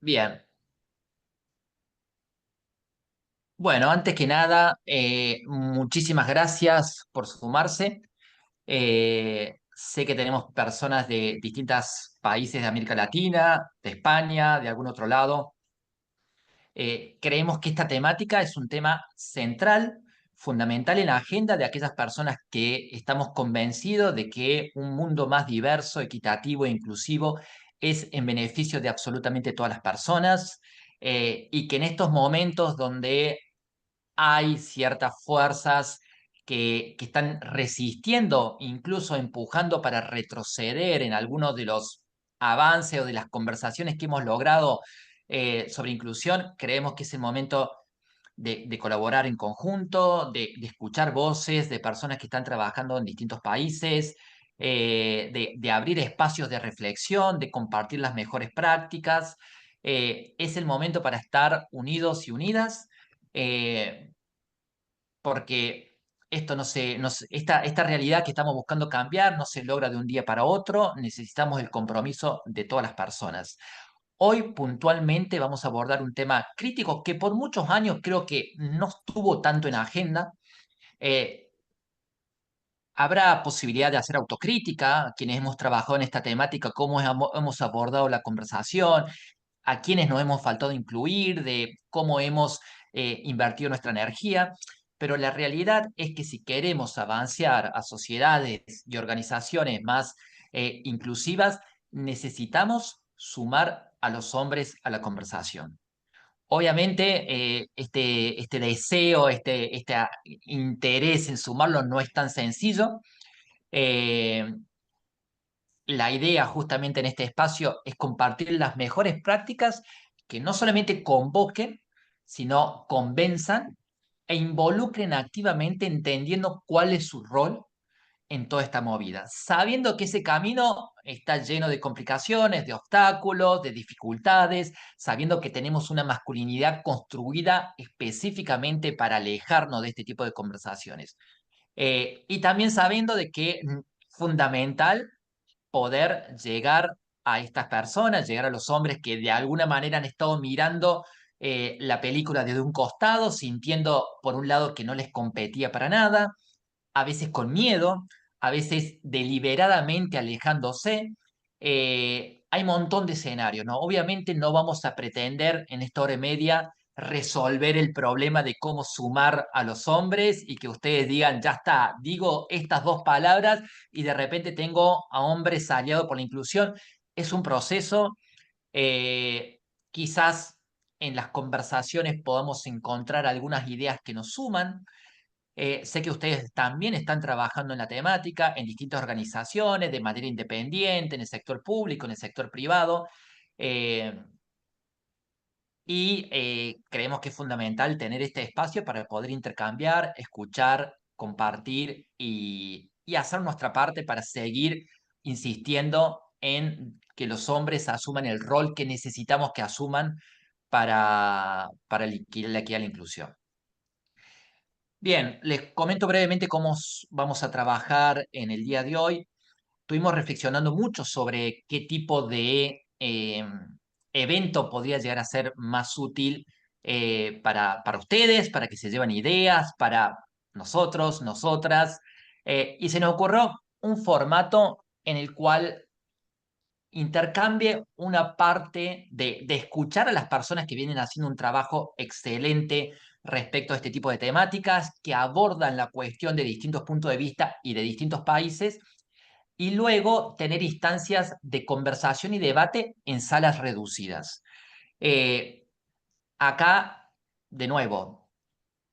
Bien. Bueno, antes que nada, muchísimas gracias por sumarse. Sé que tenemos personas de distintos países de América Latina, de España, de algún otro lado. Creemos que esta temática es un tema central, fundamental en la agenda de aquellas personas que estamos convencidos de que un mundo más diverso, equitativo e inclusivo es en beneficio de absolutamente todas las personas, y que en estos momentos donde hay ciertas fuerzas que están resistiendo, incluso empujando para retroceder en algunos de los avances o de las conversaciones que hemos logrado sobre inclusión. Creemos que es el momento de colaborar en conjunto, de escuchar voces de personas que están trabajando en distintos países, de abrir espacios de reflexión, de compartir las mejores prácticas. Es el momento para estar unidos y unidas. eh, Porque esto esta realidad que estamos buscando cambiar no se logra de un día para otro, necesitamos el compromiso de todas las personas. Hoy puntualmente vamos a abordar un tema crítico que por muchos años creo que no estuvo tanto en agenda. Eh, Habrá posibilidad de hacer autocrítica, quienes hemos trabajado en esta temática, cómo hemos abordado la conversación, a quienes nos hemos faltado incluir, de cómo hemos invertido nuestra energía, pero la realidad es que si queremos avanzar a sociedades y organizaciones más inclusivas, necesitamos sumar a los hombres a la conversación. Obviamente, este deseo, este interés en sumarlo no es tan sencillo. Eh, la idea justamente en este espacio es compartir las mejores prácticas que no solamente convoquen, sino convenzan e involucren activamente entendiendo cuál es su rol en toda esta movida, sabiendo que ese camino está lleno de complicaciones, de obstáculos, de dificultades, sabiendo que tenemos una masculinidad construida específicamente para alejarnos de este tipo de conversaciones. Y también sabiendo de que fundamental poder llegar a estas personas, llegar a los hombres que de alguna manera han estado mirando la película desde un costado, sintiendo por un lado que no les competía para nada, a veces con miedo, a veces deliberadamente alejándose. Hay un montón de escenarios, ¿no? Obviamente no vamos a pretender en esta hora y media resolver el problema de cómo sumar a los hombres y que ustedes digan, ya está, digo estas dos palabras y de repente tengo a hombres aliados por la inclusión. Es un proceso, eh, quizás en las conversaciones podamos encontrar algunas ideas que nos suman. Sé que ustedes también están trabajando en la temática en distintas organizaciones de manera independiente, en el sector público, en el sector privado, eh, y creemos que es fundamental tener este espacio para poder intercambiar, escuchar, compartir y hacer nuestra parte para seguir insistiendo en que los hombres asuman el rol que necesitamos que asuman para la equidad y la inclusión. Bien, les comento brevemente cómo vamos a trabajar en el día de hoy. Estuvimos reflexionando mucho sobre qué tipo de evento podría llegar a ser más útil para ustedes, para que se lleven ideas, para nosotros, nosotras. Y se nos ocurrió un formato en el cual intercambie una parte de escuchar a las personas que vienen haciendo un trabajo excelente respecto a este tipo de temáticas, que abordan la cuestión de distintos puntos de vista y de distintos países, y luego tener instancias de conversación y debate en salas reducidas. Eh, Acá, de nuevo,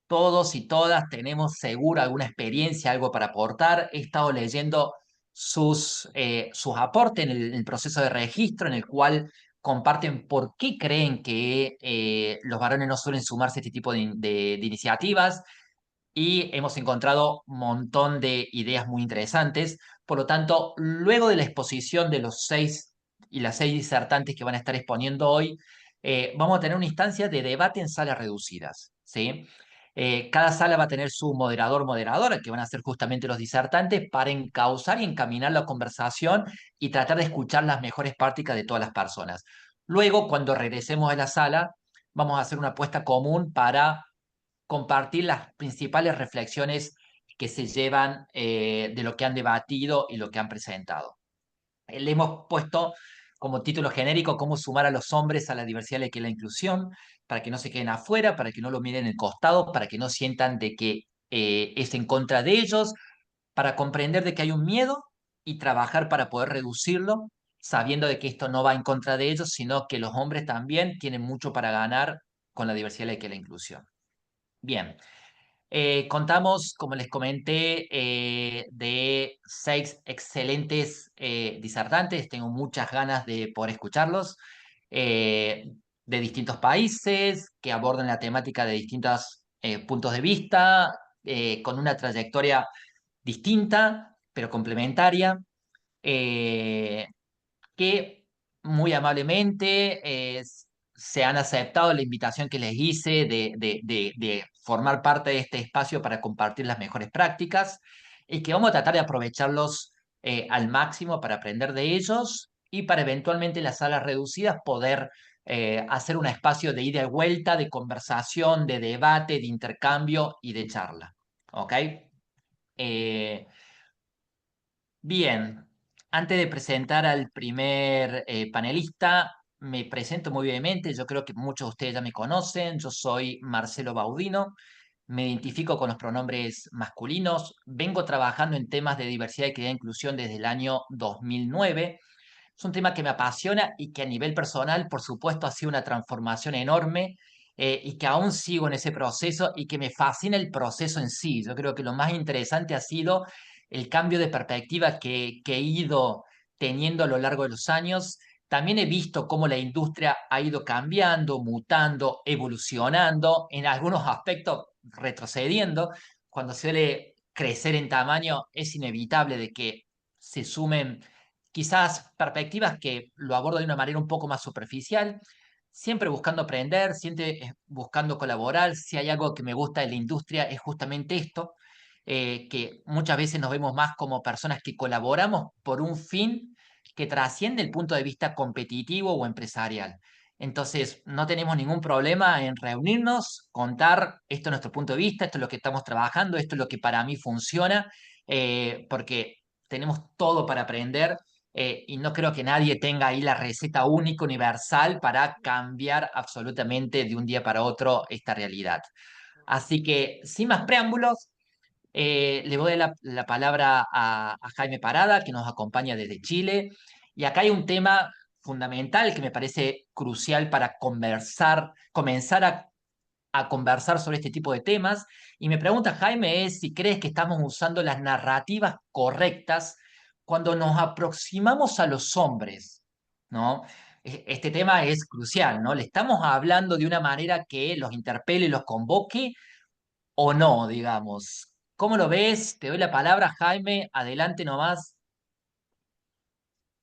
todos y todas tenemos seguro alguna experiencia, algo para aportar. He estado leyendo sus aportes en el proceso de registro, en el cual comparten por qué creen que los varones no suelen sumarse a este tipo de iniciativas, y hemos encontrado un montón de ideas muy interesantes. Por lo tanto, luego de la exposición de los seis y las seis disertantes que van a estar exponiendo hoy, vamos a tener una instancia de debate en salas reducidas, ¿sí? Cada sala va a tener su moderador, moderadora, que van a ser justamente los disertantes, para encauzar y encaminar la conversación y tratar de escuchar las mejores prácticas de todas las personas. Luego, cuando regresemos a la sala, vamos a hacer una apuesta común para compartir las principales reflexiones que se llevan de lo que han debatido y lo que han presentado. Le hemos puesto como título genérico cómo sumar a los hombres a la diversidad y la inclusión, para que no se queden afuera, para que no lo miren en el costado, para que no sientan de que es en contra de ellos, para comprender de que hay un miedo y trabajar para poder reducirlo, sabiendo de que esto no va en contra de ellos, sino que los hombres también tienen mucho para ganar con la diversidad y la inclusión. Bien, contamos, como les comenté, de 6 excelentes disertantes. Tengo muchas ganas de poder escucharlos, eh, de distintos países, que abordan la temática de distintos puntos de vista, con una trayectoria distinta, pero complementaria. Eh, que muy amablemente se han aceptado la invitación que les hice de formar parte de este espacio para compartir las mejores prácticas y que vamos a tratar de aprovecharlos al máximo para aprender de ellos y para eventualmente en las salas reducidas poder hacer un espacio de ida y vuelta, de conversación, de debate, de intercambio y de charla. ¿Ok? Eh, Bien, antes de presentar al primer panelista, me presento muy brevemente. Yo creo que muchos de ustedes ya me conocen. Yo soy Marcelo Baudino. Me identifico con los pronombres masculinos. Vengo trabajando en temas de diversidad, equidad e inclusión desde el año 2009. Es un tema que me apasiona y que a nivel personal, por supuesto, ha sido una transformación enorme y que aún sigo en ese proceso y que me fascina el proceso en sí. Yo creo que lo más interesante ha sido el cambio de perspectiva que he ido teniendo a lo largo de los años. También he visto cómo la industria ha ido cambiando, mutando, evolucionando, en algunos aspectos retrocediendo. Cuando se suele crecer en tamaño, es inevitable de que se sumen quizás perspectivas que lo abordo de una manera un poco más superficial, siempre buscando aprender, siempre buscando colaborar. Si hay algo que me gusta de la industria es justamente esto, que muchas veces nos vemos más como personas que colaboramos por un fin que trasciende el punto de vista competitivo o empresarial. Entonces, no tenemos ningún problema en reunirnos, contar esto es nuestro punto de vista, esto es lo que estamos trabajando, esto es lo que para mí funciona, porque tenemos todo para aprender y no creo que nadie tenga ahí la receta única, universal, para cambiar absolutamente de un día para otro esta realidad. Así que, sin más preámbulos, le voy la palabra a Jaime Parada, que nos acompaña desde Chile. Y acá hay un tema fundamental que me parece crucial para conversar, comenzar a conversar sobre este tipo de temas. Y me pregunta Jaime es si crees que estamos usando las narrativas correctas cuando nos aproximamos a los hombres, ¿no? Este tema es crucial, ¿no? Le estamos hablando de una manera que los interpele y los convoque o no, digamos. ¿Cómo lo ves? Te doy la palabra, Jaime. Adelante nomás.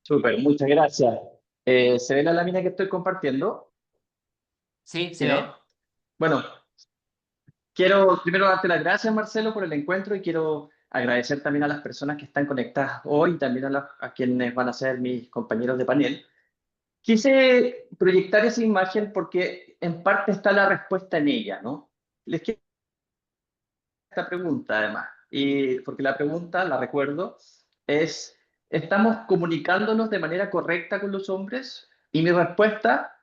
Súper, muchas gracias. ¿Se ve la lámina que estoy compartiendo? ¿Sí? ¿Se ¿Sí, no? ve? Bueno, quiero primero darte las gracias, Marcelo, por el encuentro y quiero agradecer también a las personas que están conectadas hoy y también a quienes van a ser mis compañeros de panel. Quise proyectar esa imagen porque en parte está la respuesta en ella, ¿no? Les quiero hacer esta pregunta además, y porque la pregunta, la recuerdo, es, ¿estamos comunicándonos de manera correcta con los hombres? Y mi respuesta,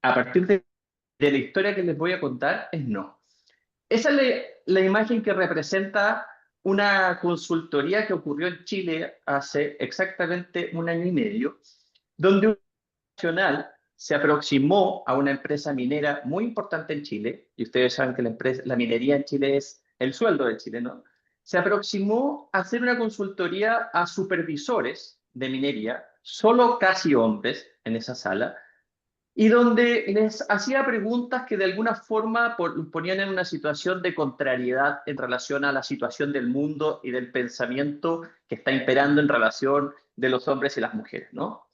a partir de la historia que les voy a contar, es no. Esa es la imagen que representa una consultoría que ocurrió en Chile hace exactamente un año y medio, donde un nacional se aproximó a una empresa minera muy importante en Chile, y ustedes saben que la minería en Chile es el sueldo de Chile, ¿no? Se aproximó a hacer una consultoría a supervisores de minería, solo casi hombres en esa sala, y donde les hacía preguntas que de alguna forma ponían en una situación de contrariedad en relación a la situación del mundo y del pensamiento que está imperando en relación de los hombres y las mujeres, ¿no?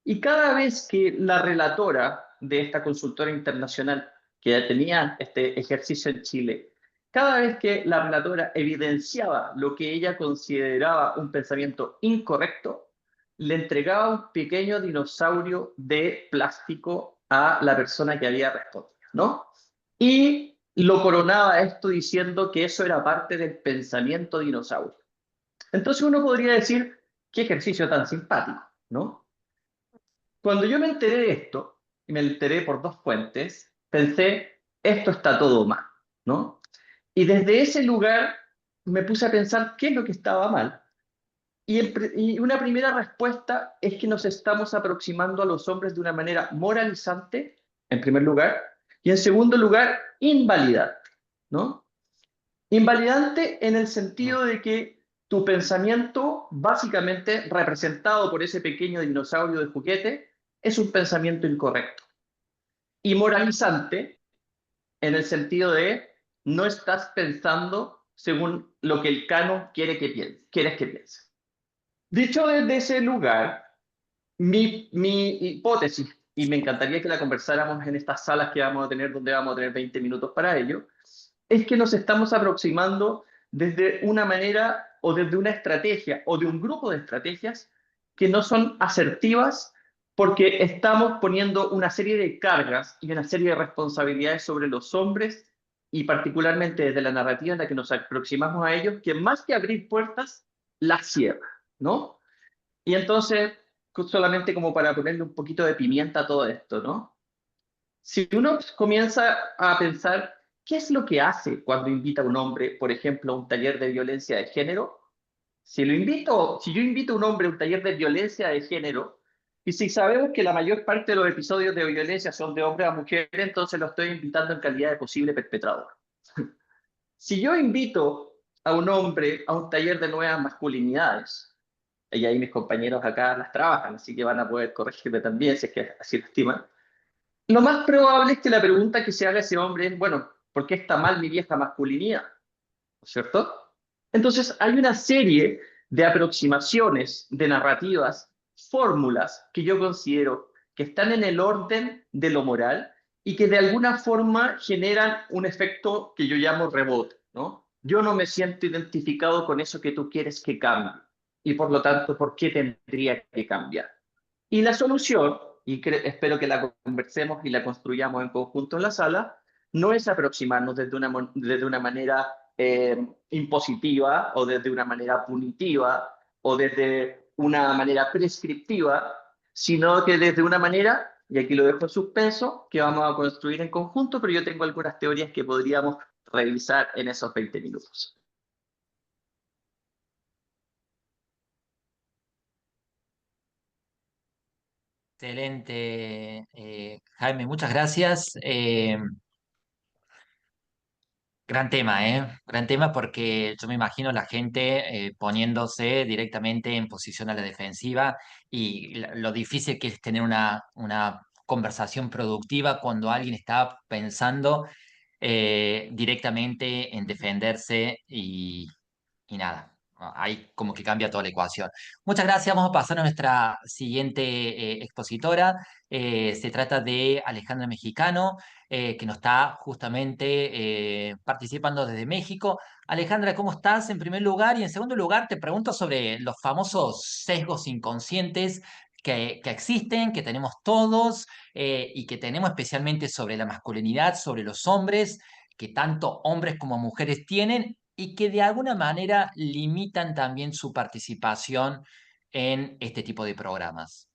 Y cada vez que la relatora de esta consultora internacional que ya tenía este ejercicio en Chile, cada vez que la relatora evidenciaba lo que ella consideraba un pensamiento incorrecto, le entregaba un pequeño dinosaurio de plástico a la persona que había respondido, ¿no? Y lo coronaba esto diciendo que eso era parte del pensamiento dinosaurio. Entonces uno podría decir, qué ejercicio tan simpático, ¿no? Cuando yo me enteré de esto, y me enteré por dos fuentes, pensé, esto está todo mal, ¿no? Y desde ese lugar me puse a pensar qué es lo que estaba mal. Y una primera respuesta es que nos estamos aproximando a los hombres de una manera moralizante, en primer lugar, y en segundo lugar, invalidante, ¿no? Invalidante en el sentido de que tu pensamiento, básicamente representado por ese pequeño dinosaurio de juguete, es un pensamiento incorrecto. Y moralizante en el sentido de no estás pensando según lo que el canon quieres que piense. Dicho desde ese lugar, mi hipótesis, y me encantaría que la conversáramos en estas salas que vamos a tener, donde vamos a tener 20 minutos para ello, es que nos estamos aproximando desde una manera o desde una estrategia o de un grupo de estrategias que no son asertivas porque estamos poniendo una serie de cargas y una serie de responsabilidades sobre los hombres y particularmente desde la narrativa en la que nos aproximamos a ellos, que más que abrir puertas, las cierra, ¿no? Y entonces, solamente como para ponerle un poquito de pimienta a todo esto, ¿no? Si uno comienza a pensar qué es lo que hace cuando invita a un hombre, por ejemplo, a un taller de violencia de género, si yo invito a un hombre a un taller de violencia de género, y si sabemos que la mayor parte de los episodios de violencia son de hombre a mujer, entonces lo estoy invitando en calidad de posible perpetrador. Si yo invito a un hombre a un taller de nuevas masculinidades, y ahí mis compañeros acá las trabajan, así que van a poder corregirme también si es que así lo estiman. Lo más probable es que la pregunta que se haga ese hombre es, bueno, ¿por qué está mal mi vieja masculinidad? ¿No es cierto? Entonces hay una serie de aproximaciones, de narrativas, fórmulas que yo considero que están en el orden de lo moral y que de alguna forma generan un efecto que yo llamo rebote, ¿no? Yo no me siento identificado con eso que tú quieres que cambie y por lo tanto, ¿por qué tendría que cambiar? Y la solución, y espero que la conversemos y la construyamos en conjunto en la sala, no es aproximarnos desde una manera impositiva o desde una manera punitiva o desde una manera prescriptiva, sino que desde una manera, y aquí lo dejo en suspenso, que vamos a construir en conjunto, pero yo tengo algunas teorías que podríamos revisar en esos 20 minutos. Excelente, Jaime, muchas gracias. Gran tema, ¿eh? Gran tema porque yo me imagino la gente poniéndose directamente en posición a la defensiva y lo difícil que es tener una conversación productiva cuando alguien está pensando directamente en defenderse y nada, ahí como que cambia toda la ecuación. Muchas gracias, vamos a pasar a nuestra siguiente expositora. Se trata de Alejandra Mexicano, que nos está justamente participando desde México. Alejandra, ¿cómo estás en primer lugar? Y en segundo lugar, te pregunto sobre los famosos sesgos inconscientes que existen, que tenemos todos y que tenemos especialmente sobre la masculinidad, sobre los hombres que tanto hombres como mujeres tienen y que de alguna manera limitan también su participación en este tipo de programas.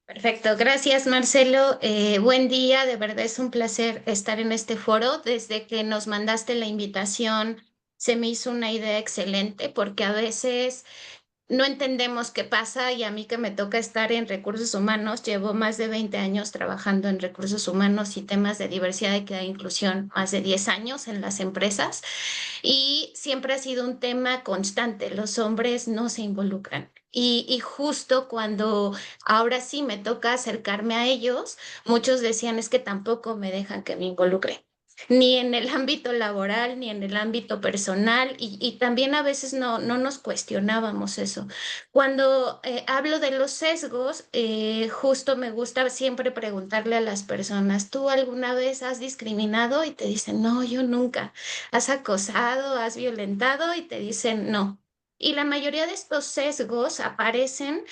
Perfecto, gracias Marcelo. Buen día, de verdad es un placer estar en este foro. Desde que nos mandaste la invitación, se me hizo una idea excelente porque a veces no entendemos qué pasa y a mí que me toca estar en recursos humanos, llevo más de 20 años trabajando en recursos humanos y temas de diversidad, equidad e inclusión, más de 10 años en las empresas y siempre ha sido un tema constante, los hombres no se involucran. Y justo cuando ahora sí me toca acercarme a ellos, muchos decían es que tampoco me dejan que me involucre ni en el ámbito laboral, ni en el ámbito personal, y también a veces no nos cuestionábamos eso. Cuando hablo de los sesgos, justo me gusta siempre preguntarle a las personas, ¿tú alguna vez has discriminado? Y te dicen, no, yo nunca. ¿Has acosado? ¿Has violentado? Y te dicen, no. Y la mayoría de estos sesgos aparecen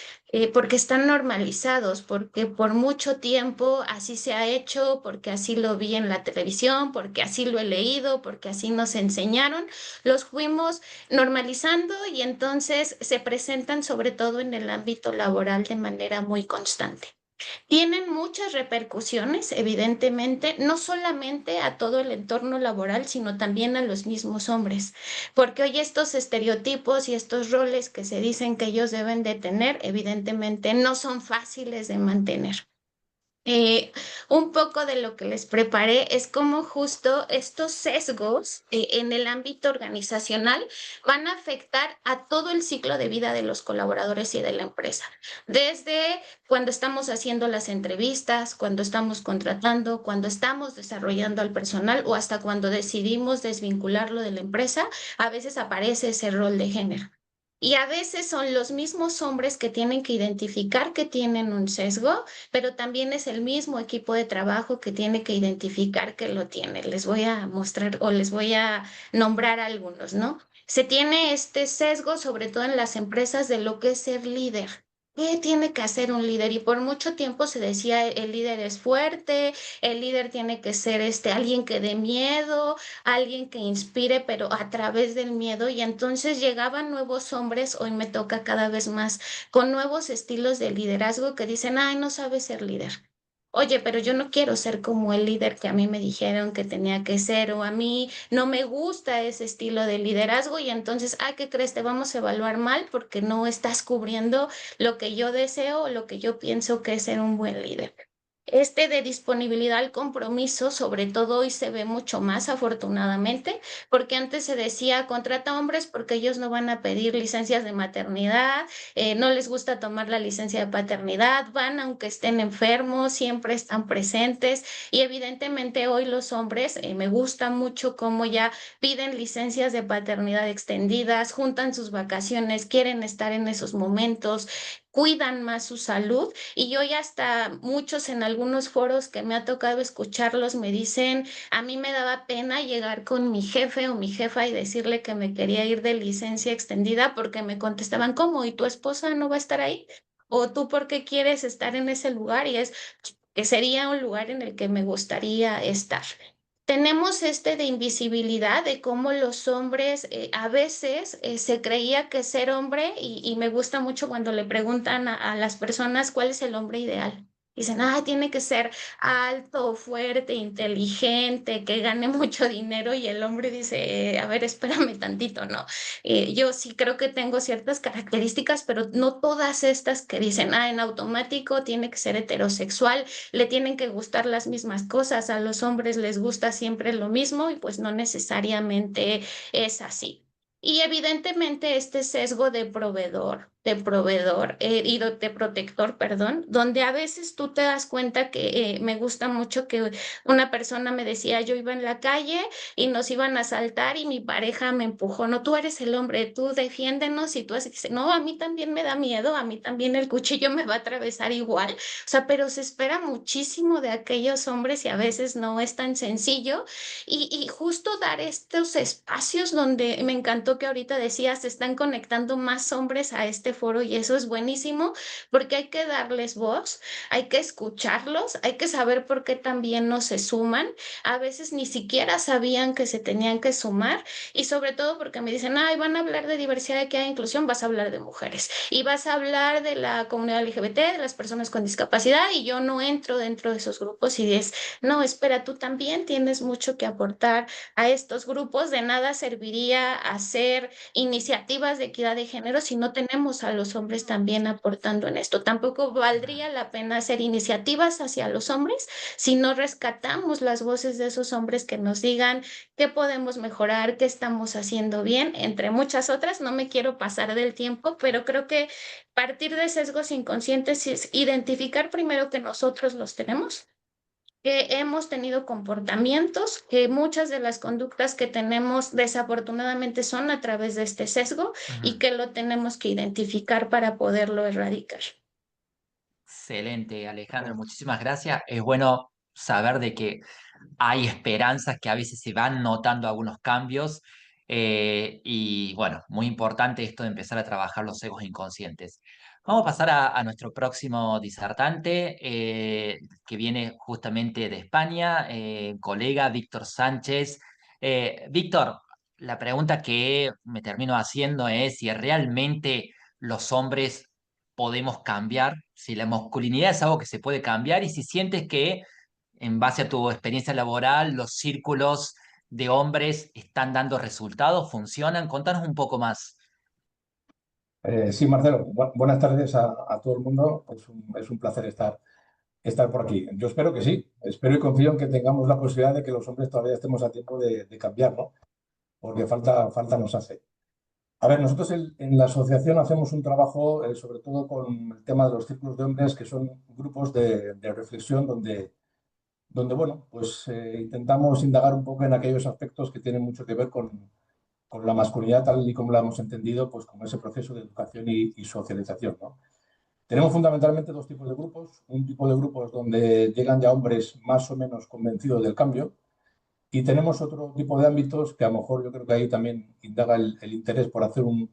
porque están normalizados, porque por mucho tiempo así se ha hecho, porque así lo vi en la televisión, porque así lo he leído, porque así nos enseñaron, los fuimos normalizando y entonces se presentan sobre todo en el ámbito laboral de manera muy constante. Tienen muchas repercusiones, evidentemente, no solamente a todo el entorno laboral, sino también a los mismos hombres, porque hoy estos estereotipos y estos roles que se dicen que ellos deben de tener, evidentemente no son fáciles de mantener. Eh, un poco de lo que les preparé es cómo justo estos sesgos en el ámbito organizacional van a afectar a todo el ciclo de vida de los colaboradores y de la empresa. Desde cuando estamos haciendo las entrevistas, cuando estamos contratando, cuando estamos desarrollando al personal o hasta cuando decidimos desvincularlo de la empresa, a veces aparece ese rol de género. Y a veces son los mismos hombres que tienen que identificar que tienen un sesgo, pero también es el mismo equipo de trabajo que tiene que identificar que lo tiene. Les voy a mostrar o les voy a nombrar algunos, ¿no? Se tiene este sesgo, sobre todo en las empresas, de lo que es ser líder. ¿Qué tiene que hacer un líder? Y por mucho tiempo se decía el líder es fuerte, el líder tiene que ser alguien que dé miedo, alguien que inspire, pero a través del miedo. Y entonces llegaban nuevos hombres, hoy me toca cada vez más con nuevos estilos de liderazgo que dicen, ay, no sabes ser líder. Oye, pero yo no quiero ser como el líder que a mí me dijeron que tenía que ser, o a mí no me gusta ese estilo de liderazgo y entonces, ay, ¿qué crees? Te vamos a evaluar mal porque no estás cubriendo lo que yo deseo o lo que yo pienso que es ser un buen líder. Este de disponibilidad al compromiso, sobre todo hoy se ve mucho más afortunadamente, porque antes se decía contrata hombres porque ellos no van a pedir licencias de maternidad, no les gusta tomar la licencia de paternidad, van aunque estén enfermos, siempre están presentes y evidentemente hoy los hombres, me gusta mucho cómo ya piden licencias de paternidad extendidas, juntan sus vacaciones, quieren estar en esos momentos, cuidan más su salud y hoy hasta muchos en algunos foros que me ha tocado escucharlos me dicen, a mí me daba pena llegar con mi jefe o mi jefa y decirle que me quería ir de licencia extendida porque me contestaban, ¿cómo? ¿Y tu esposa no va a estar ahí? ¿O tú por qué quieres estar en ese lugar? Y es que sería un lugar en el que me gustaría estar. Tenemos de invisibilidad de cómo los hombres a veces se creía que ser hombre, y me gusta mucho cuando le preguntan a las personas cuál es el hombre ideal. Dicen, ah, tiene que ser alto, fuerte, inteligente, que gane mucho dinero, y el hombre dice, a ver, espérame tantito, ¿no? Yo sí creo que tengo ciertas características, pero no todas estas que dicen, ah, en automático tiene que ser heterosexual, le tienen que gustar las mismas cosas, a los hombres les gusta siempre lo mismo y pues no necesariamente es así. Y evidentemente este sesgo de protector, perdón, donde a veces tú te das cuenta que me gusta mucho que una persona me decía, yo iba en la calle y nos iban a asaltar y mi pareja me empujó, no, tú eres el hombre, tú defiéndenos y tú así, dices, no, a mí también me da miedo, a mí también el cuchillo me va a atravesar igual. O sea, pero se espera muchísimo de aquellos hombres y a veces no es tan sencillo. Y justo dar estos espacios donde me encantó que ahorita decías, se están conectando más hombres a este foro y eso es buenísimo porque hay que darles voz, hay que escucharlos, hay que saber por qué también no se suman. A veces ni siquiera sabían que se tenían que sumar y sobre todo porque me dicen, ay, van a hablar de diversidad, equidad e inclusión, vas a hablar de mujeres y vas a hablar de la comunidad LGBT, de las personas con discapacidad, y yo no entro dentro de esos grupos y es, no, espera, tú también tienes mucho que aportar a estos grupos, de nada serviría hacer iniciativas de equidad de género si no tenemos a los hombres también aportando en esto. Tampoco valdría la pena hacer iniciativas hacia los hombres si no rescatamos las voces de esos hombres que nos digan qué podemos mejorar, qué estamos haciendo bien, entre muchas otras. No me quiero pasar del tiempo, pero creo que partir de sesgos inconscientes es identificar primero que nosotros los tenemos, que hemos tenido comportamientos, que muchas de las conductas que tenemos desafortunadamente son a través de este sesgo y Ujú. que lo tenemos que identificar para poderlo erradicar. Excelente, Alejandro, muchísimas gracias. Es bueno saber de que hay esperanzas, que a veces se van notando algunos cambios. Y bueno, muy importante esto de empezar a trabajar los egos inconscientes. Vamos a pasar a nuestro próximo disertante, que viene justamente de España, colega Víctor Sánchez. Víctor, la pregunta que me termino haciendo es si realmente los hombres podemos cambiar, si la masculinidad es algo que se puede cambiar y si sientes que en base a tu experiencia laboral los círculos de hombres están dando resultados, funcionan. Contanos un poco más. Sí, Marcelo, buenas tardes a todo el mundo. Es un placer estar por aquí. Yo espero que sí. Espero y confío en que tengamos la posibilidad de que los hombres todavía estemos a tiempo de cambiar, ¿no? Porque falta nos hace. A ver, nosotros en la asociación hacemos un trabajo, sobre todo con el tema de los círculos de hombres, que son grupos de reflexión donde bueno, pues intentamos indagar un poco en aquellos aspectos que tienen mucho que ver con la masculinidad tal y como la hemos entendido, pues como ese proceso de educación y socialización, ¿no? Tenemos fundamentalmente dos tipos de grupos. Un tipo de grupos donde llegan ya hombres más o menos convencidos del cambio y tenemos otro tipo de ámbitos que a lo mejor yo creo que ahí también indaga el interés por hacer un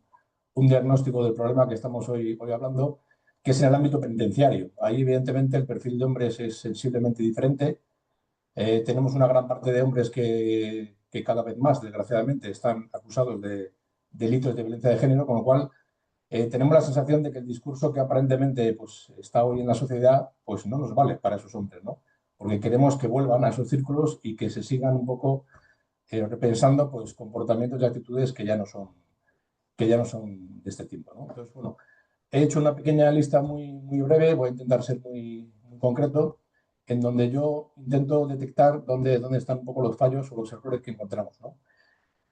diagnóstico del problema que estamos hoy hablando, que es en el ámbito penitenciario. Ahí evidentemente el perfil de hombres es sensiblemente diferente. Tenemos una gran parte de hombres que cada vez más, desgraciadamente, están acusados de delitos de violencia de género, con lo cual tenemos la sensación de que el discurso que aparentemente pues, está hoy en la sociedad pues no nos vale para esos hombres, ¿no? Porque queremos que vuelvan a esos círculos y que se sigan un poco repensando pues, comportamientos y actitudes que ya no son de este tipo, ¿no? Entonces, bueno, he hecho una pequeña lista muy breve, voy a intentar ser muy concreto, en donde yo intento detectar dónde están un poco los fallos o los errores que encontramos, ¿no?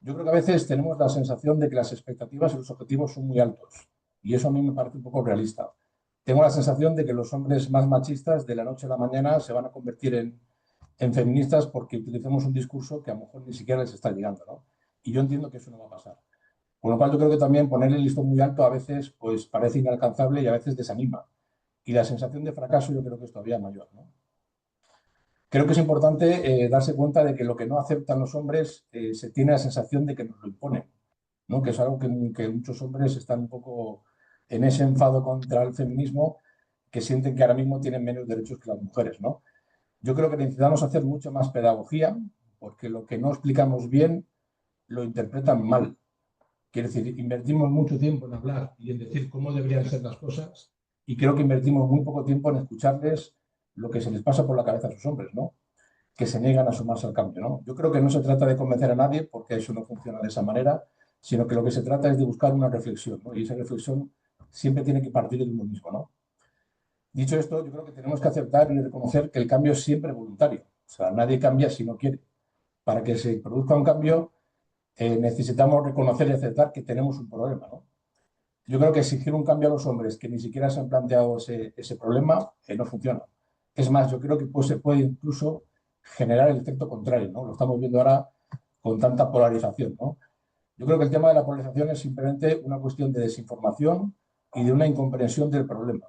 Yo creo que a veces tenemos la sensación de que las expectativas y los objetivos son muy altos y eso a mí me parece un poco realista. Tengo la sensación de que los hombres más machistas de la noche a la mañana se van a convertir en feministas porque utilicemos un discurso que a lo mejor ni siquiera les está llegando, ¿no? Y yo entiendo que eso no va a pasar. Con lo cual yo creo que también poner el listón muy alto a veces pues parece inalcanzable y a veces desanima. Y la sensación de fracaso yo creo que es todavía mayor, ¿no? Creo que es importante darse cuenta de que lo que no aceptan los hombres se tiene la sensación de que nos lo imponen, ¿no? Que es algo que muchos hombres están un poco en ese enfado contra el feminismo, que sienten que ahora mismo tienen menos derechos que las mujeres, ¿no? Yo creo que necesitamos hacer mucho más pedagogía, porque lo que no explicamos bien lo interpretan mal. Quiero decir, invertimos mucho tiempo en hablar y en decir cómo deberían ser las cosas, y creo que invertimos muy poco tiempo en escucharles lo que se les pasa por la cabeza a sus hombres, ¿no? Que se niegan a sumarse al cambio, ¿no? Yo creo que no se trata de convencer a nadie, porque eso no funciona de esa manera, sino que lo que se trata es de buscar una reflexión, ¿no? Y esa reflexión siempre tiene que partir de uno mismo, ¿no? Dicho esto, yo creo que tenemos que aceptar y reconocer que el cambio es siempre voluntario. O sea, nadie cambia si no quiere. Para que se produzca un cambio, necesitamos reconocer y aceptar que tenemos un problema, ¿no? Yo creo que exigir un cambio a los hombres que ni siquiera se han planteado ese problema no funciona. Es más, yo creo que pues, se puede incluso generar el efecto contrario, ¿no? Lo estamos viendo ahora con tanta polarización, ¿no? Yo creo que el tema de la polarización es simplemente una cuestión de desinformación y de una incomprensión del problema.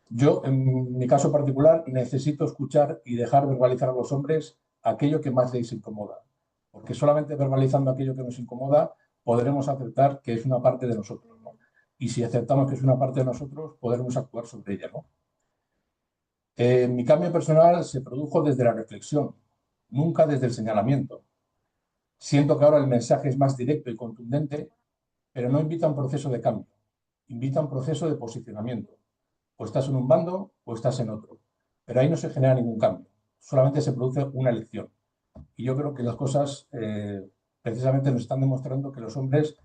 Yo, en mi caso particular, necesito escuchar y dejar verbalizar a los hombres aquello que más les incomoda, porque solamente verbalizando aquello que nos incomoda podremos aceptar que es una parte de nosotros, ¿no? Y si aceptamos que es una parte de nosotros, podremos actuar sobre ella, ¿no? Mi cambio personal se produjo desde la reflexión, nunca desde el señalamiento. Siento que ahora el mensaje es más directo y contundente, pero no invita a un proceso de cambio, invita a un proceso de posicionamiento. O estás en un bando o estás en otro. Pero ahí no se genera ningún cambio, solamente se produce una elección. Y yo creo que las cosas precisamente nos están demostrando que los hombres,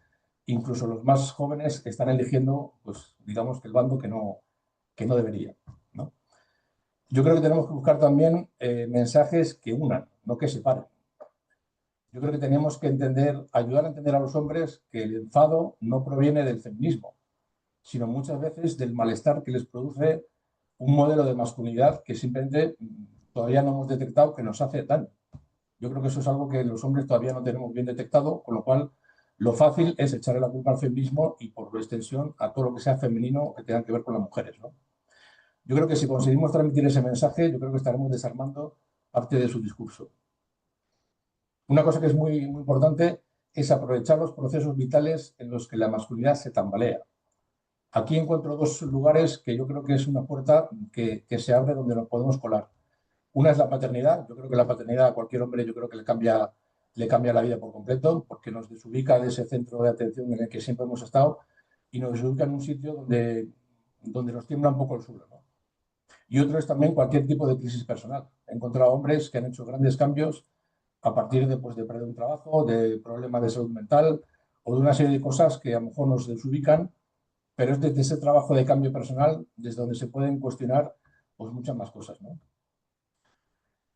incluso los más jóvenes, están eligiendo, pues digamos, que el bando que no debería, ¿no? Yo creo que tenemos que buscar también mensajes que unan, no que separen. Yo creo que tenemos que ayudar a entender a los hombres que el enfado no proviene del feminismo, sino muchas veces del malestar que les produce un modelo de masculinidad que simplemente todavía no hemos detectado que nos hace daño. Yo creo que eso es algo que los hombres todavía no tenemos bien detectado, con lo cual lo fácil es echarle la culpa al feminismo y por extensión a todo lo que sea femenino o que tenga que ver con las mujeres, ¿no? Yo creo que si conseguimos transmitir ese mensaje, yo creo que estaremos desarmando parte de su discurso. Una cosa que es muy importante es aprovechar los procesos vitales en los que la masculinidad se tambalea. Aquí encuentro dos lugares que yo creo que es una puerta que se abre donde nos podemos colar. Una es la paternidad. Yo creo que la paternidad a cualquier hombre yo creo que le cambia la vida por completo, porque nos desubica de ese centro de atención en el que siempre hemos estado y nos desubica en un sitio donde nos tiembla un poco el suelo, ¿no? Y otro es también cualquier tipo de crisis personal. He encontrado hombres que han hecho grandes cambios a partir de, pues, de perder un trabajo, de problemas de salud mental o de una serie de cosas que a lo mejor nos desubican, pero es desde ese trabajo de cambio personal desde donde se pueden cuestionar pues, muchas más cosas, ¿no?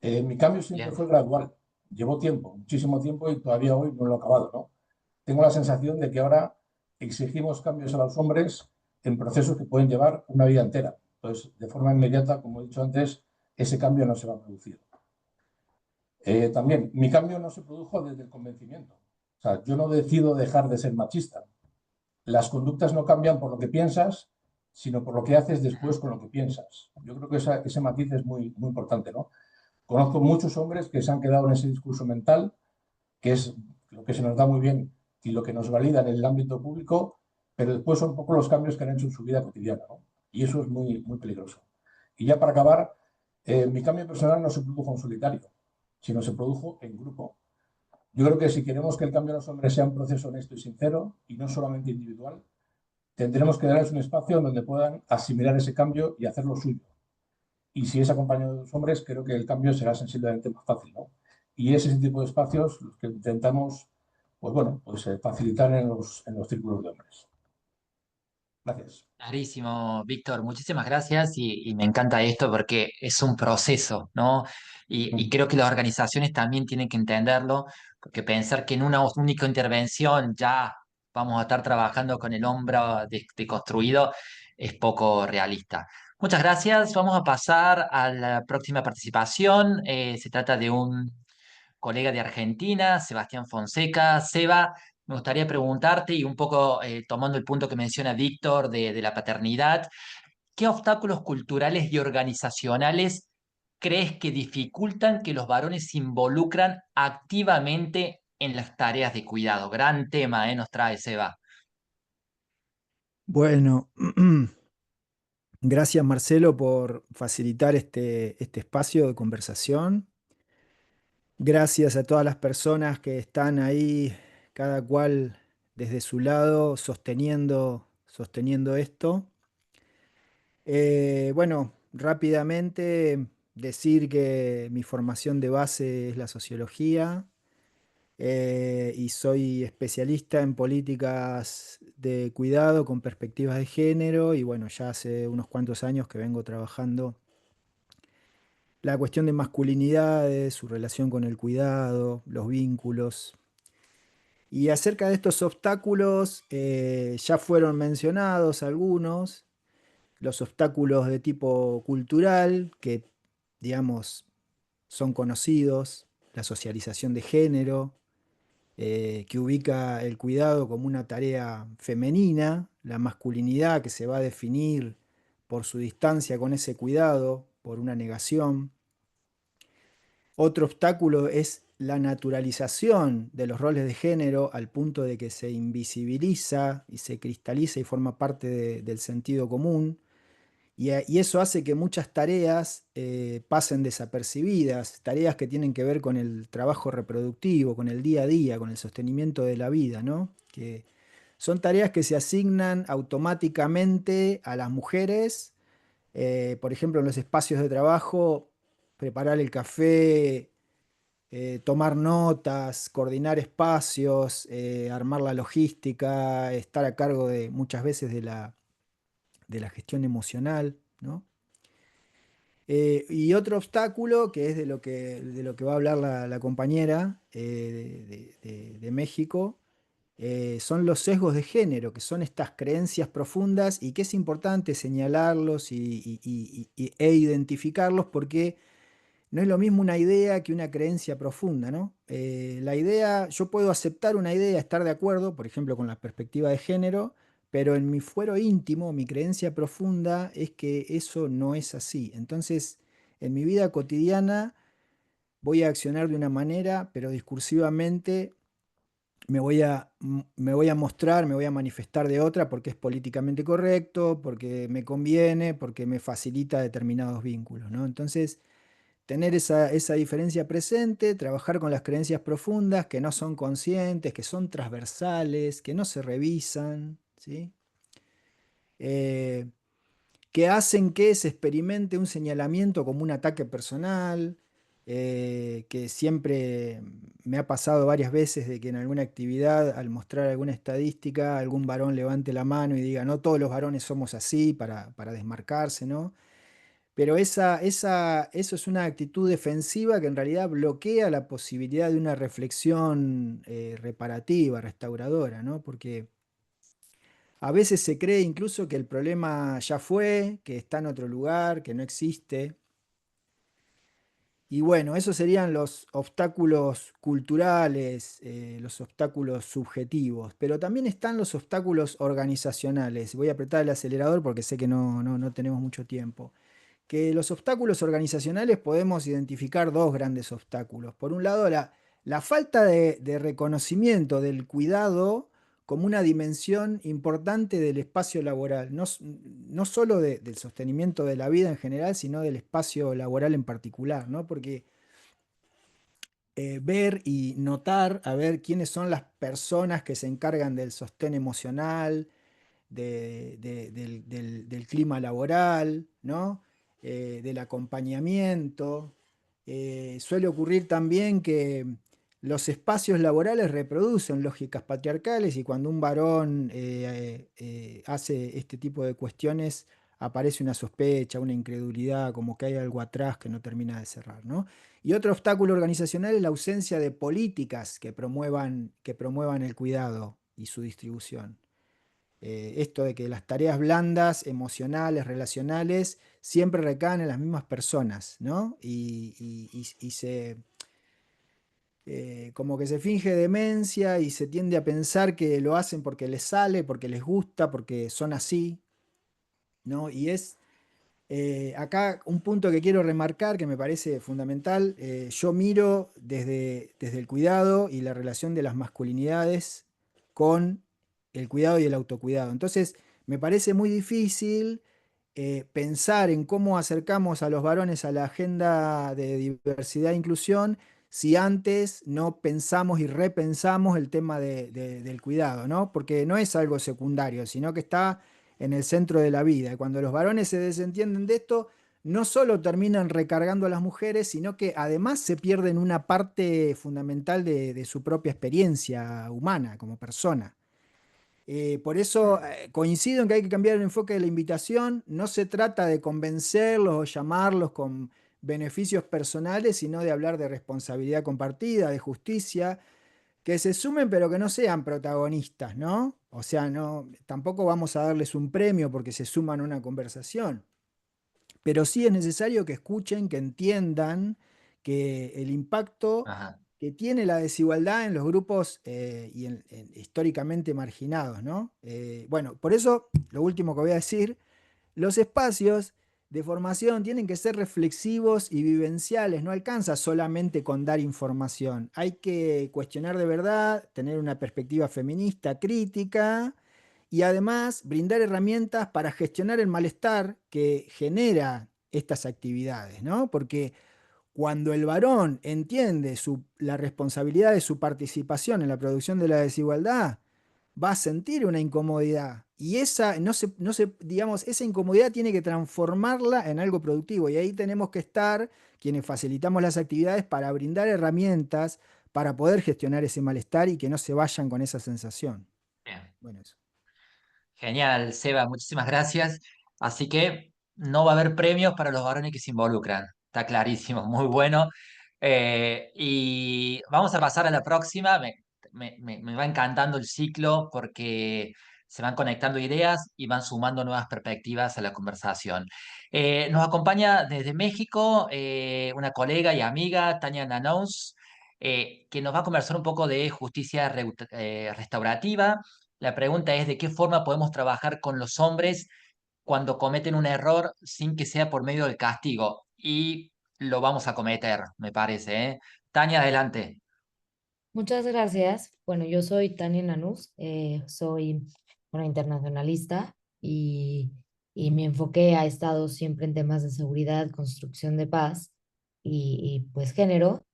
Mi cambio siempre Bien. fue gradual. Llevó tiempo, muchísimo tiempo y todavía hoy no lo he acabado, ¿no? Tengo la sensación de que ahora exigimos cambios a los hombres en procesos que pueden llevar una vida entera. Entonces, de forma inmediata, como he dicho antes, ese cambio no se va a producir. También, mi cambio no se produjo desde el convencimiento. O sea, yo no decido dejar de ser machista. Las conductas no cambian por lo que piensas, sino por lo que haces después con lo que piensas. Yo creo que ese matiz es muy, muy importante, ¿no? Conozco muchos hombres que se han quedado en ese discurso mental, que es lo que se nos da muy bien y lo que nos valida en el ámbito público, pero después son un poco los cambios que han hecho en su vida cotidiana, ¿no? Y eso es muy, muy peligroso. Y ya para acabar, mi cambio personal no se produjo en solitario, sino se produjo en grupo. Yo creo que si queremos que el cambio de los hombres sea un proceso honesto y sincero y no solamente individual, tendremos que darles un espacio donde puedan asimilar ese cambio y hacerlo suyo. Y si es acompañado de los hombres, creo que el cambio será sensiblemente más fácil, ¿no? Y es ese tipo de espacios los que intentamos, pues bueno, pues facilitar en los círculos de hombres. Gracias. Clarísimo, Víctor, muchísimas gracias y me encanta esto porque es un proceso, ¿no? Y creo que las organizaciones también tienen que entenderlo, porque pensar que en una única intervención ya vamos a estar trabajando con el hombro deconstruido es poco realista. Muchas gracias, vamos a pasar a la próxima participación. Se trata de un colega de Argentina, Sebastián Fonseca. Seba, me gustaría preguntarte, y un poco tomando el punto que menciona Víctor de la paternidad, ¿qué obstáculos culturales y organizacionales crees que dificultan que los varones se involucran activamente en las tareas de cuidado? Gran tema, nos trae Seba. Bueno, gracias Marcelo por facilitar este espacio de conversación. Gracias a todas las personas que están ahí, cada cual desde su lado, sosteniendo esto. Bueno, rápidamente decir que mi formación de base es la sociología y soy especialista en políticas de cuidado con perspectivas de género y bueno, ya hace unos cuantos años que vengo trabajando la cuestión de masculinidades, su relación con el cuidado, los vínculos. Y acerca de estos obstáculos, ya fueron mencionados algunos, los obstáculos de tipo cultural, que digamos son conocidos, la socialización de género, que ubica el cuidado como una tarea femenina, la masculinidad que se va a definir por su distancia con ese cuidado, por una negación. Otro obstáculo es la naturalización de los roles de género al punto de que se invisibiliza y se cristaliza y forma parte del sentido común. Y eso hace que muchas tareas pasen desapercibidas, tareas que tienen que ver con el trabajo reproductivo, con el día a día, con el sostenimiento de la vida, ¿no? Que son tareas que se asignan automáticamente a las mujeres, por ejemplo, en los espacios de trabajo, preparar el café, tomar notas, coordinar espacios, armar la logística, estar a cargo de muchas veces de la gestión emocional, ¿no? Y otro obstáculo, que es de lo que va a hablar la compañera de México, son los sesgos de género, que son estas creencias profundas y que es importante señalarlos e identificarlos porque no es lo mismo una idea que una creencia profunda, ¿no? La idea, yo puedo aceptar una idea, estar de acuerdo, por ejemplo, con la perspectiva de género, pero en mi fuero íntimo, mi creencia profunda es que eso no es así. Entonces, en mi vida cotidiana voy a accionar de una manera, pero discursivamente me voy a mostrar, me voy a manifestar de otra porque es políticamente correcto, porque me conviene, porque me facilita determinados vínculos, ¿no? Entonces, tener esa diferencia presente, trabajar con las creencias profundas que no son conscientes, que son transversales, que no se revisan, ¿sí? Eh, que hacen que se experimente un señalamiento como un ataque personal, que siempre me ha pasado varias veces de que en alguna actividad, al mostrar alguna estadística, algún varón levante la mano y diga, no todos los varones somos así, para desmarcarse, ¿no? Pero eso es una actitud defensiva que en realidad bloquea la posibilidad de una reflexión reparativa, restauradora, ¿no? Porque a veces se cree incluso que el problema ya fue, que está en otro lugar, que no existe. Y bueno, esos serían los obstáculos culturales, los obstáculos subjetivos, pero también están los obstáculos organizacionales. Voy a apretar el acelerador porque sé que no tenemos mucho tiempo. Que los obstáculos organizacionales podemos identificar dos grandes obstáculos. Por un lado, la falta de reconocimiento del cuidado como una dimensión importante del espacio laboral, no solo del sostenimiento de la vida en general, sino del espacio laboral en particular, ¿no? Porque ver y notar, a ver quiénes son las personas que se encargan del sostén emocional, del clima laboral, ¿no? Del acompañamiento. Suele ocurrir también que los espacios laborales reproducen lógicas patriarcales y cuando un varón hace este tipo de cuestiones aparece una sospecha, una incredulidad, como que hay algo atrás que no termina de cerrar, ¿no? Y otro obstáculo organizacional es la ausencia de políticas que promuevan el cuidado y su distribución. Esto de que las tareas blandas, emocionales, relacionales, siempre recaen en las mismas personas, ¿no? Y como que se finge demencia y se tiende a pensar que lo hacen porque les sale, porque les gusta, porque son así, ¿no? Y es acá un punto que quiero remarcar que me parece fundamental. Yo miro desde el cuidado y la relación de las masculinidades con el cuidado y el autocuidado. Entonces, me parece muy difícil pensar en cómo acercamos a los varones a la agenda de diversidad e inclusión si antes no pensamos y repensamos el tema del cuidado, ¿no? Porque no es algo secundario, sino que está en el centro de la vida. Y cuando los varones se desentienden de esto, no solo terminan recargando a las mujeres, sino que además se pierden una parte fundamental de su propia experiencia humana como persona. Por eso coincido en que hay que cambiar el enfoque de la invitación. No se trata de convencerlos o llamarlos con beneficios personales, sino de hablar de responsabilidad compartida, de justicia, que se sumen pero que no sean protagonistas, ¿no? O sea, no, tampoco vamos a darles un premio porque se suman a una conversación, pero sí es necesario que escuchen, que entiendan que el impacto Ajá. que tiene la desigualdad en los grupos y históricamente marginados, ¿no? Bueno, por eso lo último que voy a decir, los espacios de formación tienen que ser reflexivos y vivenciales, no alcanza solamente con dar información, hay que cuestionar de verdad, tener una perspectiva feminista, crítica y además brindar herramientas para gestionar el malestar que genera estas actividades, ¿no? Porque cuando el varón entiende la responsabilidad de su participación en la producción de la desigualdad, va a sentir una incomodidad. Y esa, digamos, esa incomodidad tiene que transformarla en algo productivo. Y ahí tenemos que estar, quienes facilitamos las actividades, para brindar herramientas para poder gestionar ese malestar y que no se vayan con esa sensación. Bien. Bueno, eso. Genial, Seba, muchísimas gracias. Así que no va a haber premios para los varones que se involucran. Está clarísimo, muy bueno. Y vamos a pasar a la próxima. Me va encantando el ciclo porque se van conectando ideas y van sumando nuevas perspectivas a la conversación. Nos acompaña desde México una colega y amiga, Tania Nanous, que nos va a conversar un poco de justicia restaurativa. La pregunta es de qué forma podemos trabajar con los hombres cuando cometen un error sin que sea por medio del castigo. Y lo vamos a cometer, me parece, ¿eh? Tania, adelante. Muchas gracias. Bueno, yo soy Tania Nanús, soy una internacionalista y mi enfoque ha estado siempre en temas de seguridad, construcción de paz pues género.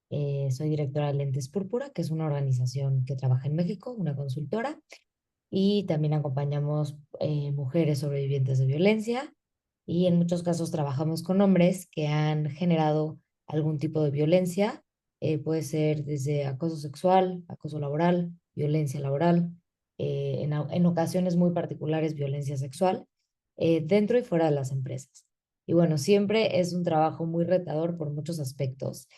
Soy directora de Lentes Púrpura, que es una organización que trabaja en México, una consultora, y también acompañamos mujeres sobrevivientes de violencia y en muchos casos trabajamos con hombres que han generado algún tipo de violencia. Puede ser desde acoso sexual, acoso laboral, violencia laboral, en ocasiones muy particulares violencia sexual, dentro y fuera de las empresas. Y bueno, siempre es un trabajo muy retador por muchos aspectos,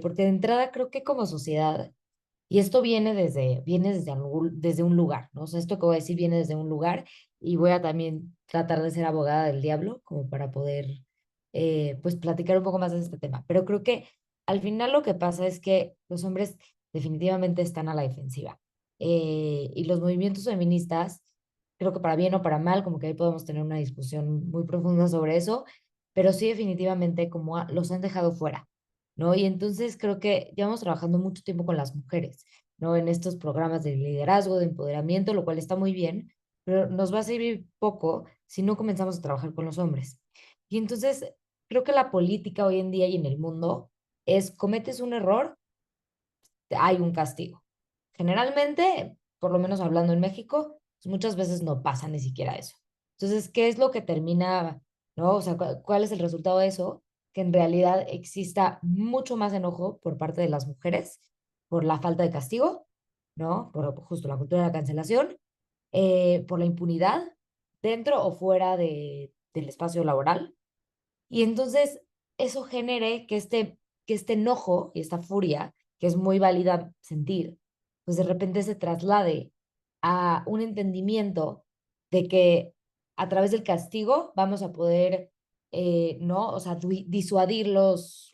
porque de entrada creo que como sociedad, y esto desde un lugar, ¿no? O sea, esto que voy a decir viene desde un lugar y voy a también tratar de ser abogada del diablo como para poder, pues, platicar un poco más de este tema. Pero creo que al final lo que pasa es que los hombres definitivamente están a la defensiva. Y los movimientos feministas, creo que para bien o para mal, como que ahí podemos tener una discusión muy profunda sobre eso, pero sí definitivamente como los han dejado fuera. ¿No? Y entonces creo que llevamos trabajando mucho tiempo con las mujeres, ¿no? En estos programas de liderazgo, de empoderamiento, lo cual está muy bien, pero nos va a servir poco si no comenzamos a trabajar con los hombres. Y entonces creo que la política hoy en día y en el mundo es, cometes un error, hay un castigo. Generalmente, por lo menos hablando en México, pues muchas veces no pasa ni siquiera eso. Entonces, ¿qué es lo que termina, no? O sea, ¿cuál es el resultado de eso? Que en realidad exista mucho más enojo por parte de las mujeres por la falta de castigo, ¿no? Por justo la cultura de la cancelación, por la impunidad dentro o fuera del espacio laboral. Y entonces eso genere que este enojo y esta furia, que es muy válida sentir, pues de repente se traslade a un entendimiento de que a través del castigo vamos a poder, ¿no? O sea, disuadir los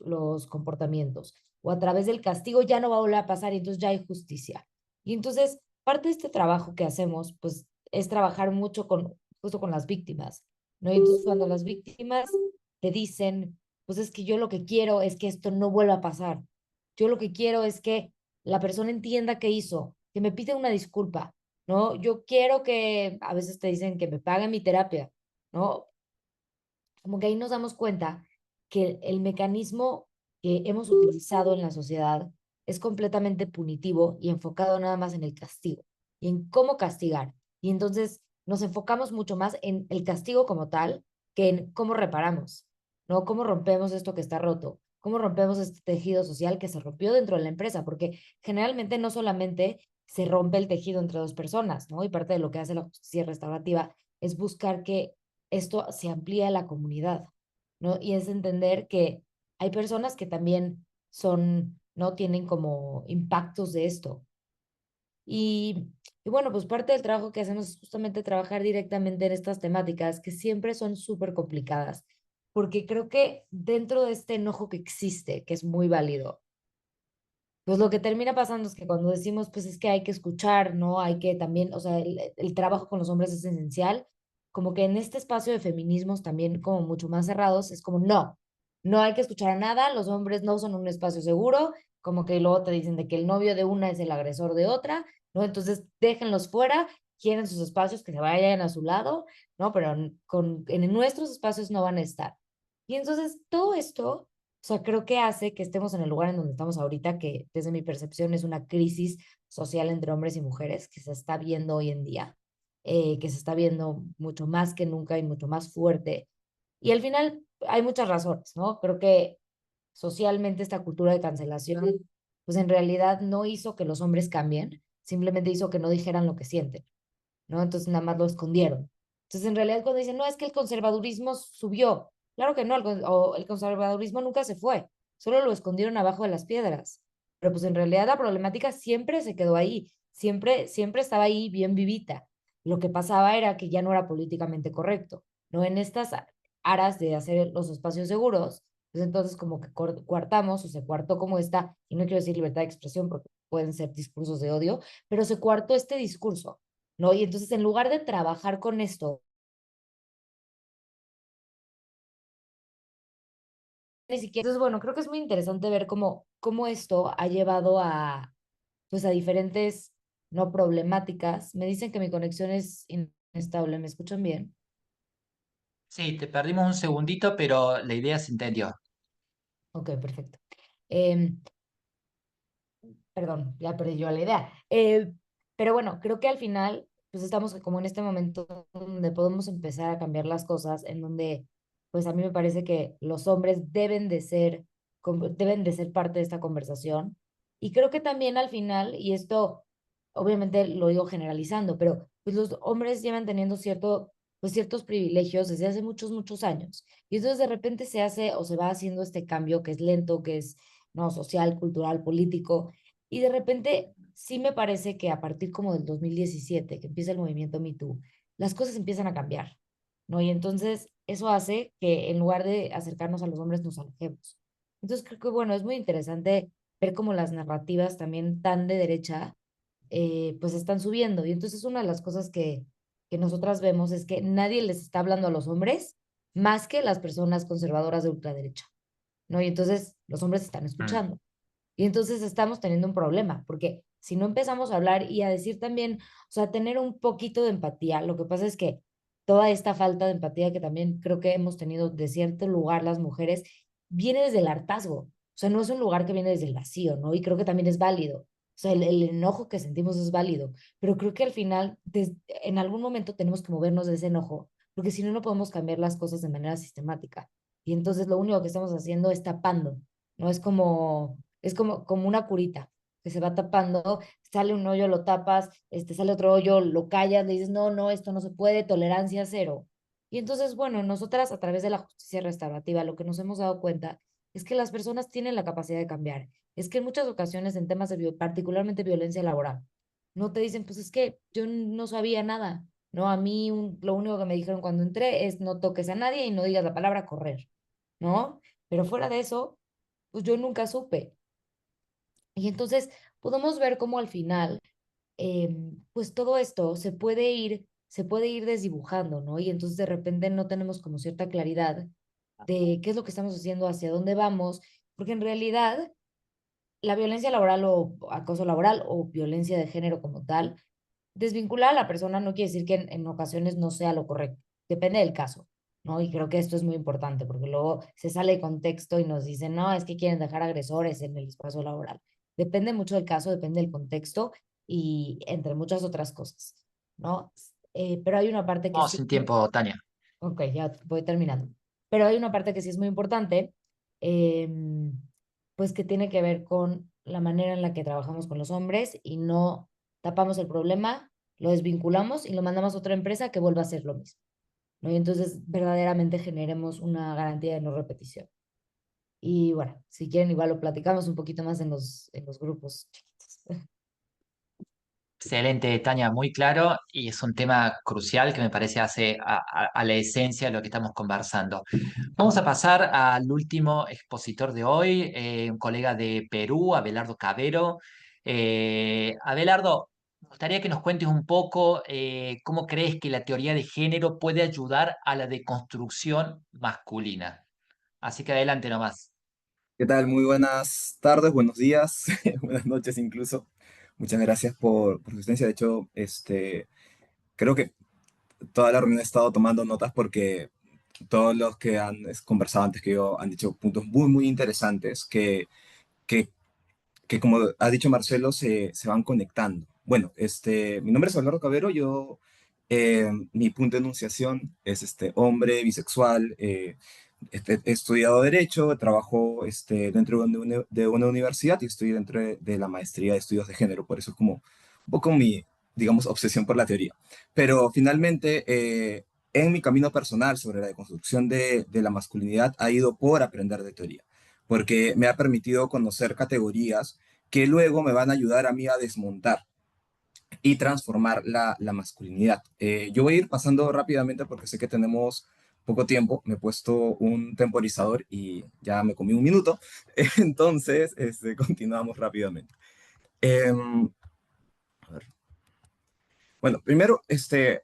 comportamientos. O a través del castigo ya no va a volver a pasar y entonces ya hay justicia. Y entonces, parte de este trabajo que hacemos, pues, es trabajar mucho justo con las víctimas, ¿no? Y entonces, cuando las víctimas te dicen, pues es que yo lo que quiero es que esto no vuelva a pasar. Yo lo que quiero es que la persona entienda qué hizo, que me pida una disculpa, ¿no? Yo quiero que, a veces te dicen que me paguen mi terapia, ¿no? Como que ahí nos damos cuenta que el mecanismo que hemos utilizado en la sociedad es completamente punitivo y enfocado nada más en el castigo y en cómo castigar. Y entonces nos enfocamos mucho más en el castigo como tal que en cómo reparamos, ¿no? Cómo rompemos esto que está roto, cómo rompemos este tejido social que se rompió dentro de la empresa, porque generalmente no solamente se rompe el tejido entre dos personas, ¿no? Y parte de lo que hace la justicia restaurativa es buscar que esto se amplía a la comunidad, ¿no? Y es entender que hay personas que también son, ¿no? Tienen como impactos de esto. Y, y bueno, pues parte del trabajo que hacemos es justamente trabajar directamente en estas temáticas que siempre son súper complicadas, porque creo que dentro de este enojo que existe, que es muy válido, pues lo que termina pasando es que cuando decimos, pues es que hay que escuchar, ¿no? Hay que también, o sea, el trabajo con los hombres es esencial, como que en este espacio de feminismos también como mucho más cerrados, es como, no, no hay que escuchar a nada, los hombres no son un espacio seguro, como que luego te dicen de que el novio de una es el agresor de otra, ¿no? Entonces déjenlos fuera, quieren sus espacios, que se vayan a su lado, ¿no? Pero en nuestros espacios no van a estar. Y entonces todo esto, o sea, creo que hace que estemos en el lugar en donde estamos ahorita, que desde mi percepción es una crisis social entre hombres y mujeres que se está viendo hoy en día, que se está viendo mucho más que nunca y mucho más fuerte. Y al final hay muchas razones, ¿no? Creo que socialmente esta cultura de cancelación, pues en realidad no hizo que los hombres cambien, simplemente hizo que no dijeran lo que sienten, ¿no? Entonces nada más lo escondieron. Entonces en realidad cuando dicen, no, es que el conservadurismo subió, claro que no, el conservadurismo nunca se fue, solo lo escondieron abajo de las piedras. Pero pues en realidad la problemática siempre se quedó ahí, siempre estaba ahí bien vivita. Lo que pasaba era que ya no era políticamente correcto, ¿no? En estas aras de hacer los espacios seguros, pues entonces como que coartamos o se coartó como esta, y no quiero decir libertad de expresión porque pueden ser discursos de odio, pero se coartó este discurso, ¿no? Y entonces en lugar de trabajar con esto, ni siquiera. Entonces, bueno, creo que es muy interesante ver cómo esto ha llevado pues a diferentes, no problemáticas. Me dicen que mi conexión es inestable, ¿me escuchan bien? Sí, te perdimos un segundito, pero la idea se entendió. Ok, perfecto. Em, Perdón, ya perdí yo la idea. Pero bueno, creo que al final, pues estamos como en este momento donde podemos empezar a cambiar las cosas, en donde, pues a mí me parece que los hombres deben de ser parte de esta conversación. Y creo que también al final, y esto obviamente lo digo generalizando, pero pues los hombres llevan teniendo pues ciertos privilegios desde hace muchos, muchos años. Y entonces de repente se hace o se va haciendo este cambio que es lento, que es, no, social, cultural, político y de repente sí me parece que a partir como del 2017, que empieza el movimiento Me Too, las cosas empiezan a cambiar, ¿no? Y entonces eso hace que en lugar de acercarnos a los hombres nos alejemos. Entonces creo que, bueno, es muy interesante ver cómo las narrativas también tan de derecha, pues están subiendo. Y entonces una de las cosas que nosotras vemos es que nadie les está hablando a los hombres más que las personas conservadoras de ultraderecha, ¿no? Y entonces los hombres están Mm. escuchando. Y entonces estamos teniendo un problema, porque si no empezamos a hablar y a decir también, o sea, tener un poquito de empatía, lo que pasa es que toda esta falta de empatía que también creo que hemos tenido de cierto lugar las mujeres, viene desde el hartazgo, o sea, no es un lugar que viene desde el vacío, ¿no? Y creo que también es válido, o sea, el enojo que sentimos es válido, pero creo que al final, en algún momento tenemos que movernos de ese enojo, porque si no, no podemos cambiar las cosas de manera sistemática. Y entonces lo único que estamos haciendo es tapando, ¿no? Como una curita que se va tapando, sale un hoyo, lo tapas, sale otro hoyo, lo callas, le dices, no, no, esto no se puede, tolerancia cero. Y entonces, bueno, nosotras a través de la justicia restaurativa, lo que nos hemos dado cuenta es que las personas tienen la capacidad de cambiar. Es que en muchas ocasiones en temas de particularmente violencia laboral, no te dicen, pues es que yo no sabía nada, ¿no? A mí lo único que me dijeron cuando entré es no toques a nadie y no digas la palabra correr, ¿no? Pero fuera de eso, pues yo nunca supe. Y entonces podemos ver cómo al final, pues todo esto se puede ir desdibujando, ¿no? Y entonces de repente no tenemos como cierta claridad de qué es lo que estamos haciendo, hacia dónde vamos, porque en realidad la violencia laboral o acoso laboral o violencia de género como tal, desvincular a la persona no quiere decir que en ocasiones no sea lo correcto, depende del caso, ¿no? Y creo que esto es muy importante porque luego se sale de contexto y nos dicen, no, es que quieren dejar agresores en el espacio laboral. Depende mucho del caso, depende del contexto y entre muchas otras cosas, ¿no? Pero hay una parte que Vamos sí, sin tiempo, Tania. ok, ya voy terminando, pero hay una parte que sí es muy importante, em, pues que tiene que ver con la manera en la que trabajamos con los hombres y no tapamos el problema, lo desvinculamos y lo mandamos a otra empresa que vuelva a hacer lo mismo, ¿no? Y entonces verdaderamente generemos una garantía de no repetición. Y bueno, si quieren igual lo platicamos un poquito más en los grupos chiquitos. Excelente, Tania, muy claro y es un tema crucial que me parece hace a la esencia de lo que estamos conversando. Vamos a pasar al último expositor de hoy, un colega de Perú, Abelardo Cabero. Abelardo, me gustaría que nos cuentes un poco cómo crees que la teoría de género puede ayudar a la deconstrucción masculina. Así que adelante nomás. ¿Qué tal? Muy buenas tardes, buenos días, buenas noches incluso. Muchas gracias por su asistencia. De hecho, creo que toda la reunión he estado tomando notas porque todos los que han conversado antes que yo han dicho puntos muy, muy interesantes que, que como ha dicho Marcelo, se van conectando. Bueno, mi nombre es Eduardo Cabero, mi punto de enunciación es hombre, bisexual, he estudiado Derecho, trabajo dentro de una universidad y estoy dentro de la maestría de estudios de género, por eso es como un poco mi, digamos, obsesión por la teoría. Pero finalmente, en mi camino personal sobre la deconstrucción de la masculinidad ha ido por aprender de teoría, porque me ha permitido conocer categorías que luego me van a ayudar a mí a desmontar y transformar la masculinidad. Yo voy a ir pasando rápidamente porque sé que tenemos poco tiempo. Me he puesto un temporizador y ya me comí un minuto. Entonces, continuamos rápidamente. A ver. Bueno, primero,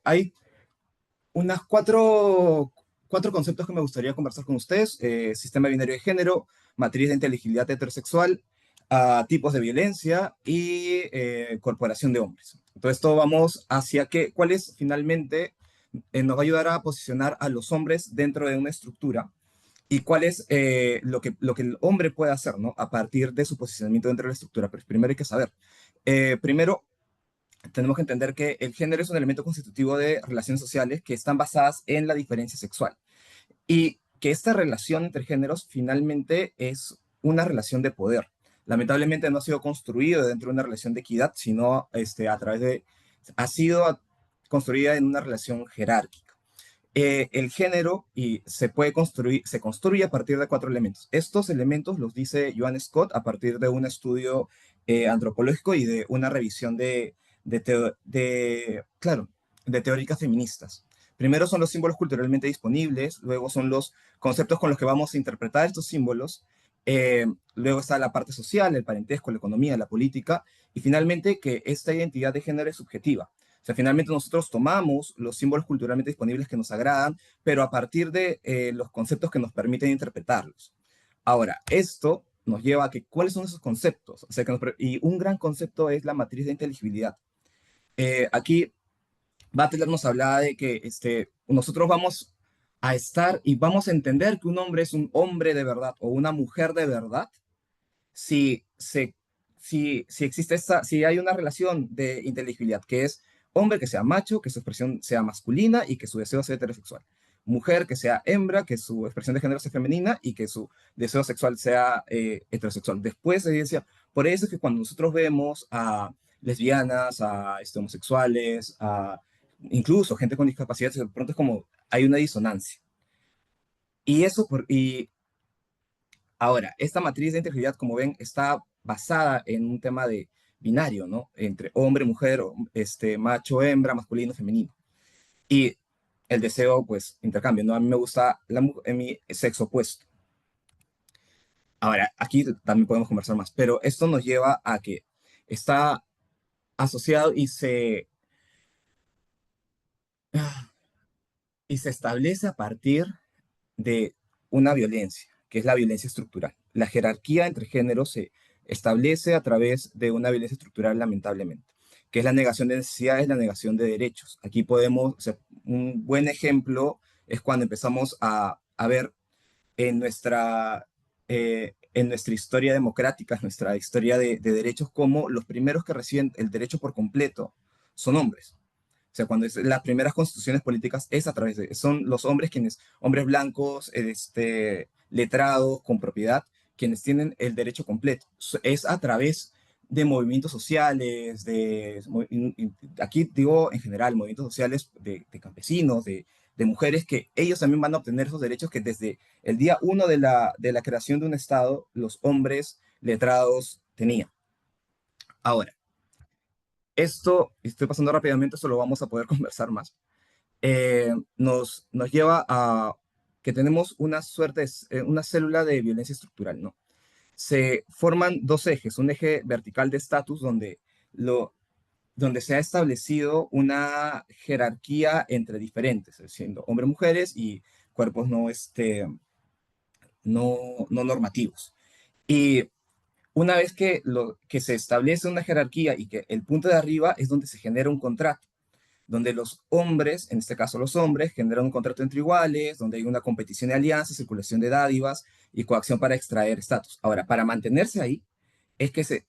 hay unas cuatro conceptos que me gustaría conversar con ustedes. Sistema binario de género, matriz de inteligibilidad heterosexual, a tipos de violencia y corporación de hombres. Entonces, esto vamos hacia cuál es finalmente, nos va a ayudar a posicionar a los hombres dentro de una estructura y cuál es lo que el hombre puede hacer, ¿no? A partir de su posicionamiento dentro de la estructura. Pero primero hay que saber. Primero, tenemos que entender que el género es un elemento constitutivo de relaciones sociales que están basadas en la diferencia sexual y que esta relación entre géneros finalmente es una relación de poder. Lamentablemente no ha sido construido dentro de una relación de equidad, sino ha sido construida en una relación jerárquica. El género se construye a partir de 4 elementos. Estos elementos los dice Joan Scott a partir de un estudio antropológico y de una revisión claro, de teóricas feministas. Primero son los símbolos culturalmente disponibles, luego son los conceptos con los que vamos a interpretar estos símbolos, luego está la parte social, el parentesco, la economía, la política, y finalmente que esta identidad de género es subjetiva. O sea, finalmente nosotros tomamos los símbolos culturalmente disponibles que nos agradan, pero a partir de los conceptos que nos permiten interpretarlos. Ahora, esto nos lleva a ¿cuáles son esos conceptos? O sea, y un gran concepto es la matriz de inteligibilidad. Aquí Butler nos hablaba de que nosotros vamos a estar y vamos a entender que un hombre es un hombre de verdad o una mujer de verdad si existe si hay una relación de inteligibilidad, que es hombre que sea macho, que su expresión sea masculina y que su deseo sea heterosexual. Mujer que sea hembra, que su expresión de género sea femenina y que su deseo sexual sea heterosexual. Después se decía, por eso es que cuando nosotros vemos a lesbianas, a homosexuales, a incluso gente con discapacidad, de pronto es como hay una disonancia. Y ahora, esta matriz de integridad, como ven, está basada en un tema de binario, ¿no? Entre hombre, mujer, macho, hembra, masculino, femenino. Y el deseo, pues, intercambio, ¿no? A mí me gusta en mi sexo opuesto. Ahora, aquí también podemos conversar más, pero esto nos lleva a que está asociado y se establece a partir de una violencia, que es la violencia estructural. La jerarquía entre géneros se establece a través de una violencia estructural, lamentablemente, que es la negación de necesidades, la negación de derechos. Aquí podemos, o sea, un buen ejemplo es cuando empezamos a ver en nuestra historia democrática, en nuestra historia de derechos, como los primeros que reciben el derecho por completo son hombres. O sea, cuando las primeras constituciones políticas es a través son los hombres hombres blancos, letrados, con propiedad, quienes tienen el derecho completo. Es a través de movimientos sociales, aquí digo en general, movimientos sociales de campesinos, de mujeres, que ellos también van a obtener esos derechos que desde el día 1 de la creación de un Estado, los hombres letrados tenían. Ahora, esto, estoy pasando rápidamente, esto lo vamos a poder conversar más, nos lleva a que tenemos una suerte, una célula de violencia estructural, ¿no? Se forman 2 ejes, un eje vertical de estatus donde se ha establecido una jerarquía entre diferentes, siendo hombres, mujeres y cuerpos no normativos. Y una vez que se establece una jerarquía y que el punto de arriba es donde se genera un contrato, donde los hombres, en este caso los hombres, generan un contrato entre iguales, donde hay una competición de alianzas, circulación de dádivas y coacción para extraer estatus. Ahora, para mantenerse ahí, es que se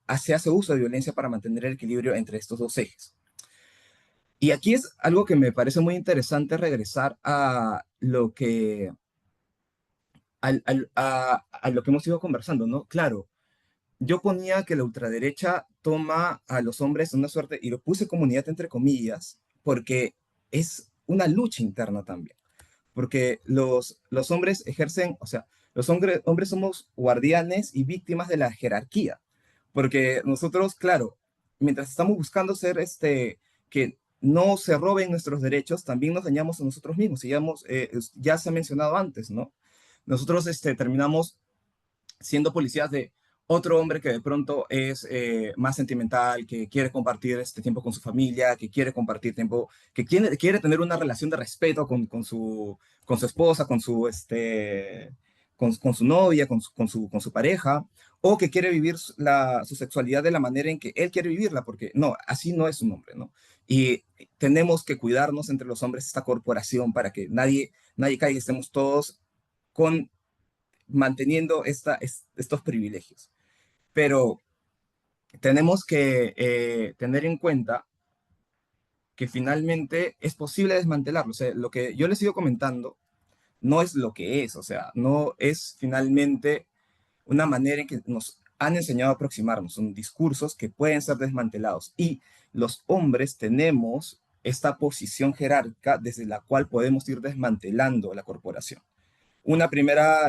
hace uso de violencia para mantener el equilibrio entre estos 2 ejes. Y aquí es algo que me parece muy interesante regresar a lo que, a lo que hemos ido conversando, ¿no? Claro, yo ponía que la ultraderecha toma a los hombres en una suerte, y lo puse comunidad entre comillas, porque es una lucha interna también. Porque los hombres ejercen, o sea, los hombres somos guardianes y víctimas de la jerarquía. Porque nosotros, claro, mientras estamos buscando ser que no se roben nuestros derechos, también nos dañamos a nosotros mismos. Y ya se ha mencionado antes, ¿no? Nosotros terminamos siendo policías de otro hombre que de pronto es más sentimental, que quiere compartir este tiempo con su familia, que quiere compartir tiempo, que quiere tener una relación de respeto con su esposa, con su novia, con su pareja, o que quiere vivir su sexualidad de la manera en que él quiere vivirla, porque no, así no es un hombre, ¿no? Y tenemos que cuidarnos entre los hombres esta corporación para que nadie caiga y estemos todos con, manteniendo estos privilegios. Pero tenemos que tener en cuenta que finalmente es posible desmantelarlo. O sea, lo que yo les sigo comentando no es lo que es, o sea, no es finalmente una manera en que nos han enseñado a aproximarnos, son discursos que pueden ser desmantelados y los hombres tenemos esta posición jerárquica desde la cual podemos ir desmantelando la corporación. Una primera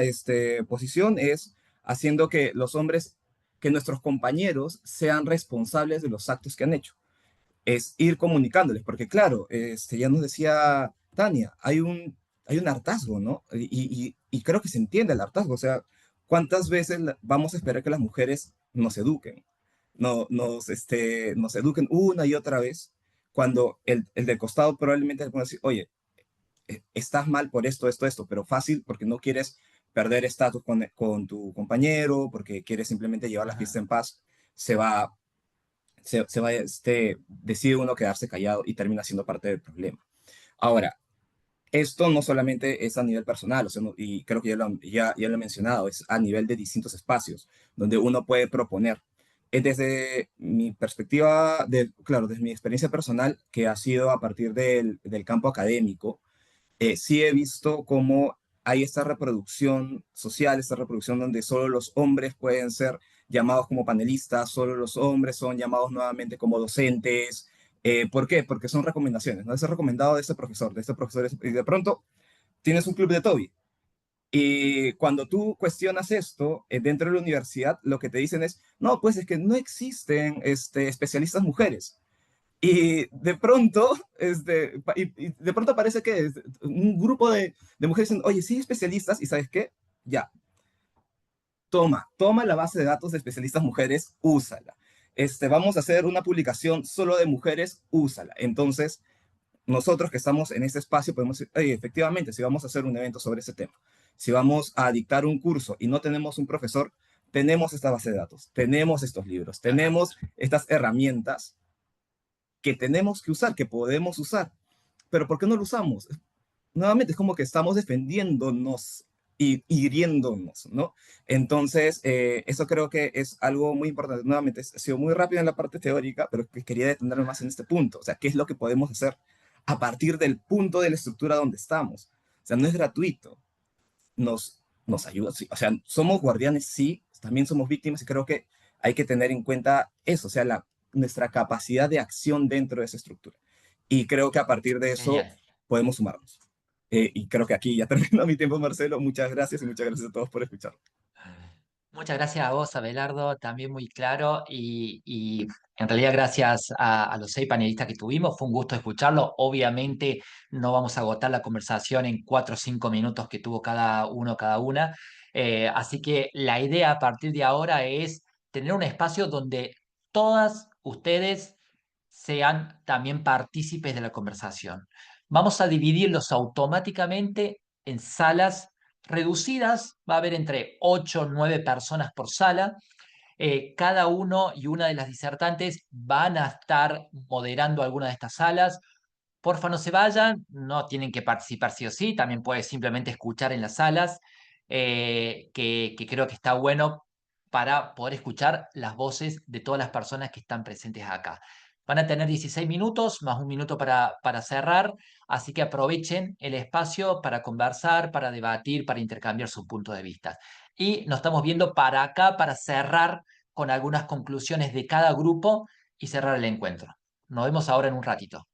posición es haciendo que los hombres, que nuestros compañeros sean responsables de los actos que han hecho, es ir comunicándoles, porque claro, ya nos decía Tania, hay un hartazgo, ¿no? Y creo que se entiende el hartazgo, o sea, ¿cuántas veces vamos a esperar que las mujeres nos eduquen? No, nos eduquen una y otra vez, cuando el del costado probablemente le pueda decir, oye, estás mal por esto, esto, pero fácil porque no quieres perder estatus con tu compañero, porque quieres simplemente llevar la fiesta Ajá. en paz, se va decide uno quedarse callado y termina siendo parte del problema. Ahora, esto no solamente es a nivel personal, o sea, y creo que ya lo he mencionado, es a nivel de distintos espacios donde uno puede proponer. Desde mi perspectiva, claro, desde mi experiencia personal, que ha sido a partir del campo académico, sí he visto cómo hay esta reproducción social, esta reproducción donde solo los hombres pueden ser llamados como panelistas, solo los hombres son llamados nuevamente como docentes. ¿Por qué? Porque son recomendaciones, ¿no? Es recomendado de este profesor, y de pronto tienes un club de Toby. Y cuando tú cuestionas esto dentro de la universidad, lo que te dicen es, no, pues es que no existen especialistas mujeres. Y de pronto, y de pronto parece que un grupo de mujeres dicen, oye, sí, especialistas, y ¿sabes qué? Ya, toma la base de datos de especialistas mujeres, úsala. Vamos a hacer una publicación solo de mujeres, úsala. Entonces, nosotros que estamos en este espacio podemos decir, oye, efectivamente, si vamos a hacer un evento sobre ese tema, si vamos a dictar un curso y no tenemos un profesor, tenemos esta base de datos, tenemos estos libros, tenemos estas herramientas que tenemos que usar, que podemos usar. Pero ¿por qué no lo usamos? Nuevamente es como que estamos defendiéndonos y hiriéndonos, ¿no? Entonces, eso creo que es algo muy importante. Nuevamente, he sido muy rápido en la parte teórica, pero que quería detenerme más en este punto. O sea, ¿qué es lo que podemos hacer a partir del punto de la estructura donde estamos? O sea, no es gratuito. Nos ayuda, sí. O sea, somos guardianes, sí, también somos víctimas y creo que hay que tener en cuenta eso, o sea, nuestra capacidad de acción dentro de esa estructura. Y creo que a partir de eso Genial. podemos sumarnos. Y creo que aquí ya terminó mi tiempo, Marcelo. Muchas gracias y muchas gracias a todos por escuchar. Muchas gracias a vos, Abelardo, también muy claro y en realidad gracias a los 6 panelistas que tuvimos, fue un gusto escucharlo. Obviamente no vamos a agotar la conversación en 4 o 5 minutos que tuvo cada uno, cada una. Así que la idea a partir de ahora es tener un espacio donde todas ustedes sean también partícipes de la conversación. Vamos a dividirlos automáticamente en salas reducidas, va a haber entre 8 o 9 personas por sala. Cada uno y una de las disertantes van a estar moderando alguna de estas salas. Porfa, no se vayan, no tienen que participar sí o sí, también puedes simplemente escuchar en las salas, que creo que está bueno para poder escuchar las voces de todas las personas que están presentes acá. Van a tener 16 minutos más un minuto para cerrar, así que aprovechen el espacio para conversar, para debatir, para intercambiar sus puntos de vista. Y nos estamos viendo para acá para cerrar con algunas conclusiones de cada grupo y cerrar el encuentro. Nos vemos ahora en un ratito.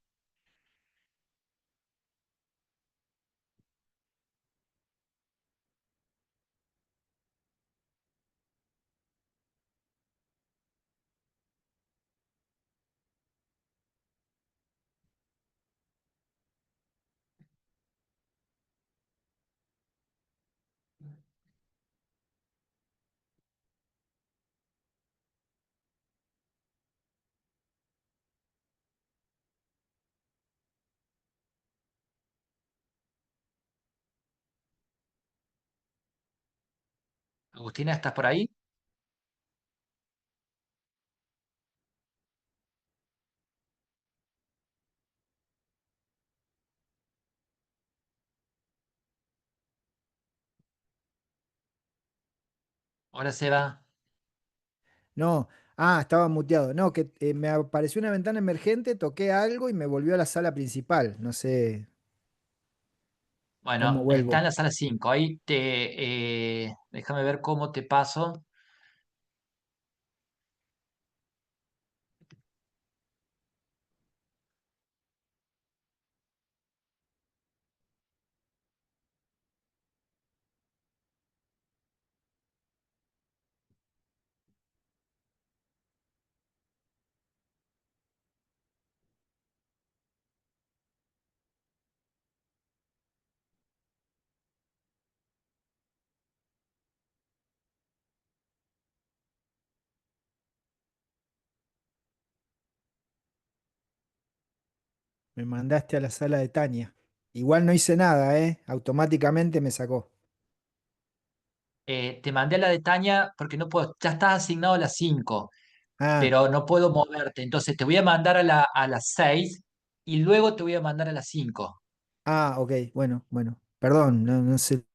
Agustina, ¿estás por ahí? Hola, Seba. No, estaba muteado. No, que me apareció una ventana emergente, toqué algo y me volvió a la sala principal. No sé cómo Bueno, está en vuelvo. la sala 5. Ahí déjame ver cómo te paso. Me mandaste a la sala de Tania. Igual no hice nada, ¿eh? Automáticamente me sacó. Te mandé a la de Tania porque no puedo, ya estás asignado a las 5, Ah, pero no puedo moverte. Entonces te voy a mandar a las 6 y luego te voy a mandar a las 5. ok, bueno, bueno. Perdón, no sé.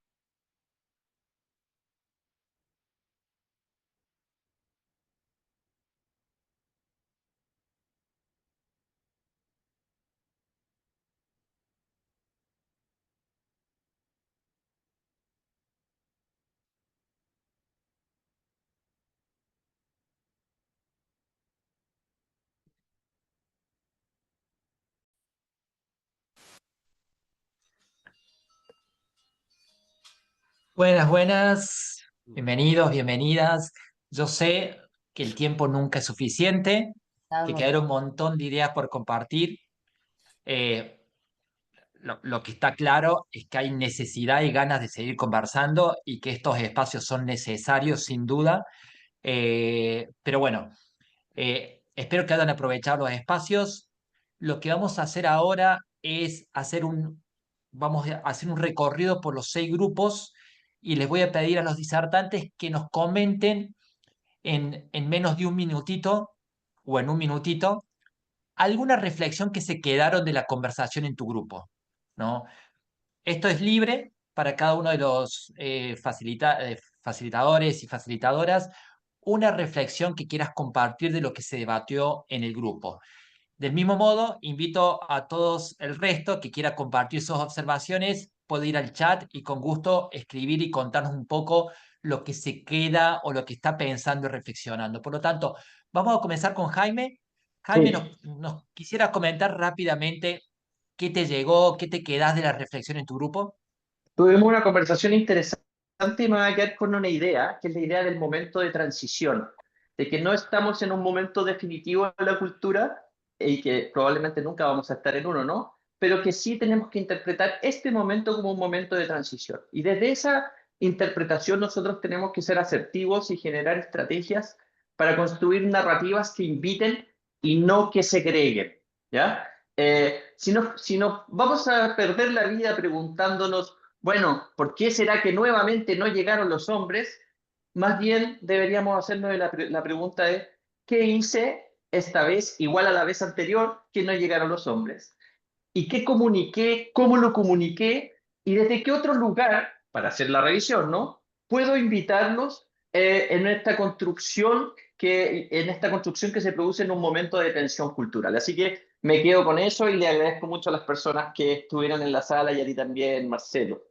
Buenas, buenas. Bienvenidos, bienvenidas. Yo sé que el tiempo nunca es suficiente, que Estábamos. quedaron un montón de ideas por compartir. Eh, lo que está claro es que hay necesidad y ganas de seguir conversando y que estos espacios son necesarios sin duda. Pero bueno, espero que hayan aprovechado los espacios. Lo que vamos a hacer ahora es vamos a hacer un recorrido por los 6 grupos y les voy a pedir a los disertantes que nos comenten en menos de un minutito o en un minutito alguna reflexión que se quedaron de la conversación en tu grupo, ¿no? Esto es libre para cada uno de los facilitadores y facilitadoras, una reflexión que quieras compartir de lo que se debatió en el grupo. Del mismo modo, invito a todos el resto que quiera compartir sus observaciones, puede ir al chat y con gusto escribir y contarnos un poco lo que se queda o lo que está pensando y reflexionando. Por lo tanto, vamos a comenzar con Jaime. Jaime, Sí, nos quisiera comentar rápidamente qué te llegó, qué te quedas de la reflexión en tu grupo. tuvimos una conversación interesante y me voy a quedar con una idea, que es la idea del momento de transición, de que no estamos en un momento definitivo en la cultura y que probablemente nunca vamos a estar en uno, ¿no? Pero que sí tenemos que interpretar este momento como un momento de transición. Y desde esa interpretación nosotros tenemos que ser asertivos y generar estrategias para construir narrativas que inviten y no que segreguen, ¿ya? Si no, vamos a perder la vida preguntándonos, bueno, ¿por qué será que nuevamente no llegaron los hombres? Más bien deberíamos hacernos la pregunta de, ¿qué hice esta vez igual a la vez anterior que no llegaron los hombres? ¿Y qué comuniqué? ¿Cómo lo comuniqué? ¿Y desde qué otro lugar, para hacer la revisión, ¿no? Puedo invitarlos en esta construcción que se produce en un momento de tensión cultural. Así que me quedo con eso y le agradezco mucho a las personas que estuvieron en la sala y a ti también, Marcelo.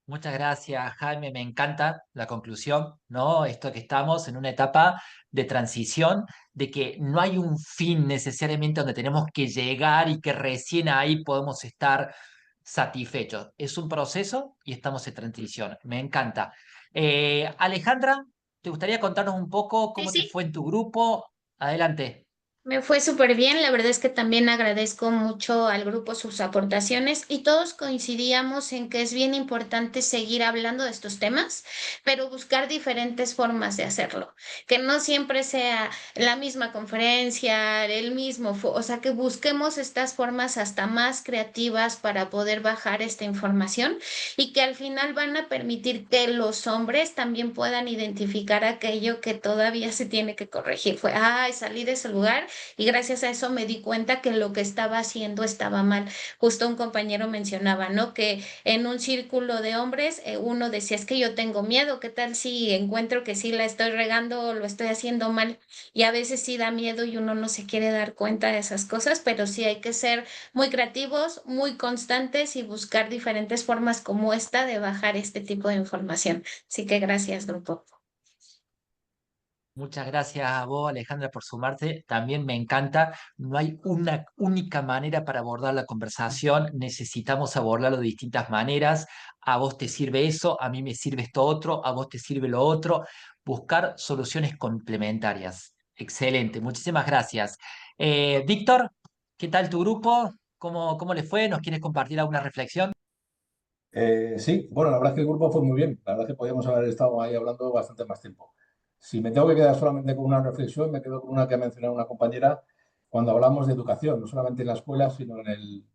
Muchas gracias, Jaime. Me encanta la conclusión, ¿no? Esto que estamos en una etapa de transición, de que no hay un fin necesariamente donde tenemos que llegar y que recién ahí podemos estar satisfechos. Es un proceso y estamos en transición. Me encanta. Alejandra, ¿te gustaría contarnos un poco Sí, cómo te sí. fue en tu grupo? Adelante. Me fue súper bien, la verdad es que también agradezco mucho al grupo sus aportaciones y todos coincidíamos en que es bien importante seguir hablando de estos temas, pero buscar diferentes formas de hacerlo, que no siempre sea la misma conferencia, el mismo, o sea, que busquemos estas formas hasta más creativas para poder bajar esta información y que al final van a permitir que los hombres también puedan identificar aquello que todavía se tiene que corregir. Fue, ay, salí de ese lugar y gracias a eso me di cuenta que lo que estaba haciendo estaba mal. Justo un compañero mencionaba, ¿no? Que en un círculo de hombres uno decía, es que yo tengo miedo, ¿qué tal si encuentro que sí la estoy regando o lo estoy haciendo mal? Y a veces sí da miedo y uno no se quiere dar cuenta de esas cosas, pero sí hay que ser muy creativos, muy constantes y buscar diferentes formas como esta de bajar este tipo de información. Así que gracias, grupo. Muchas gracias a vos, Alejandra, por sumarte. También me encanta. No hay una única manera para abordar la conversación. Necesitamos abordarlo de distintas maneras. A vos te sirve eso, a mí me sirve esto otro, a vos te sirve lo otro. Buscar soluciones complementarias. Excelente, muchísimas gracias. Víctor, ¿qué tal tu grupo? ¿Cómo le fue? ¿Nos quieres compartir alguna reflexión? Sí, bueno, la verdad es que el grupo fue muy bien. La verdad es que podíamos haber estado ahí hablando bastante más tiempo. Si me tengo que quedar solamente con una reflexión, me quedo con una que ha mencionado una compañera cuando hablamos de educación, no solamente en la escuela, sino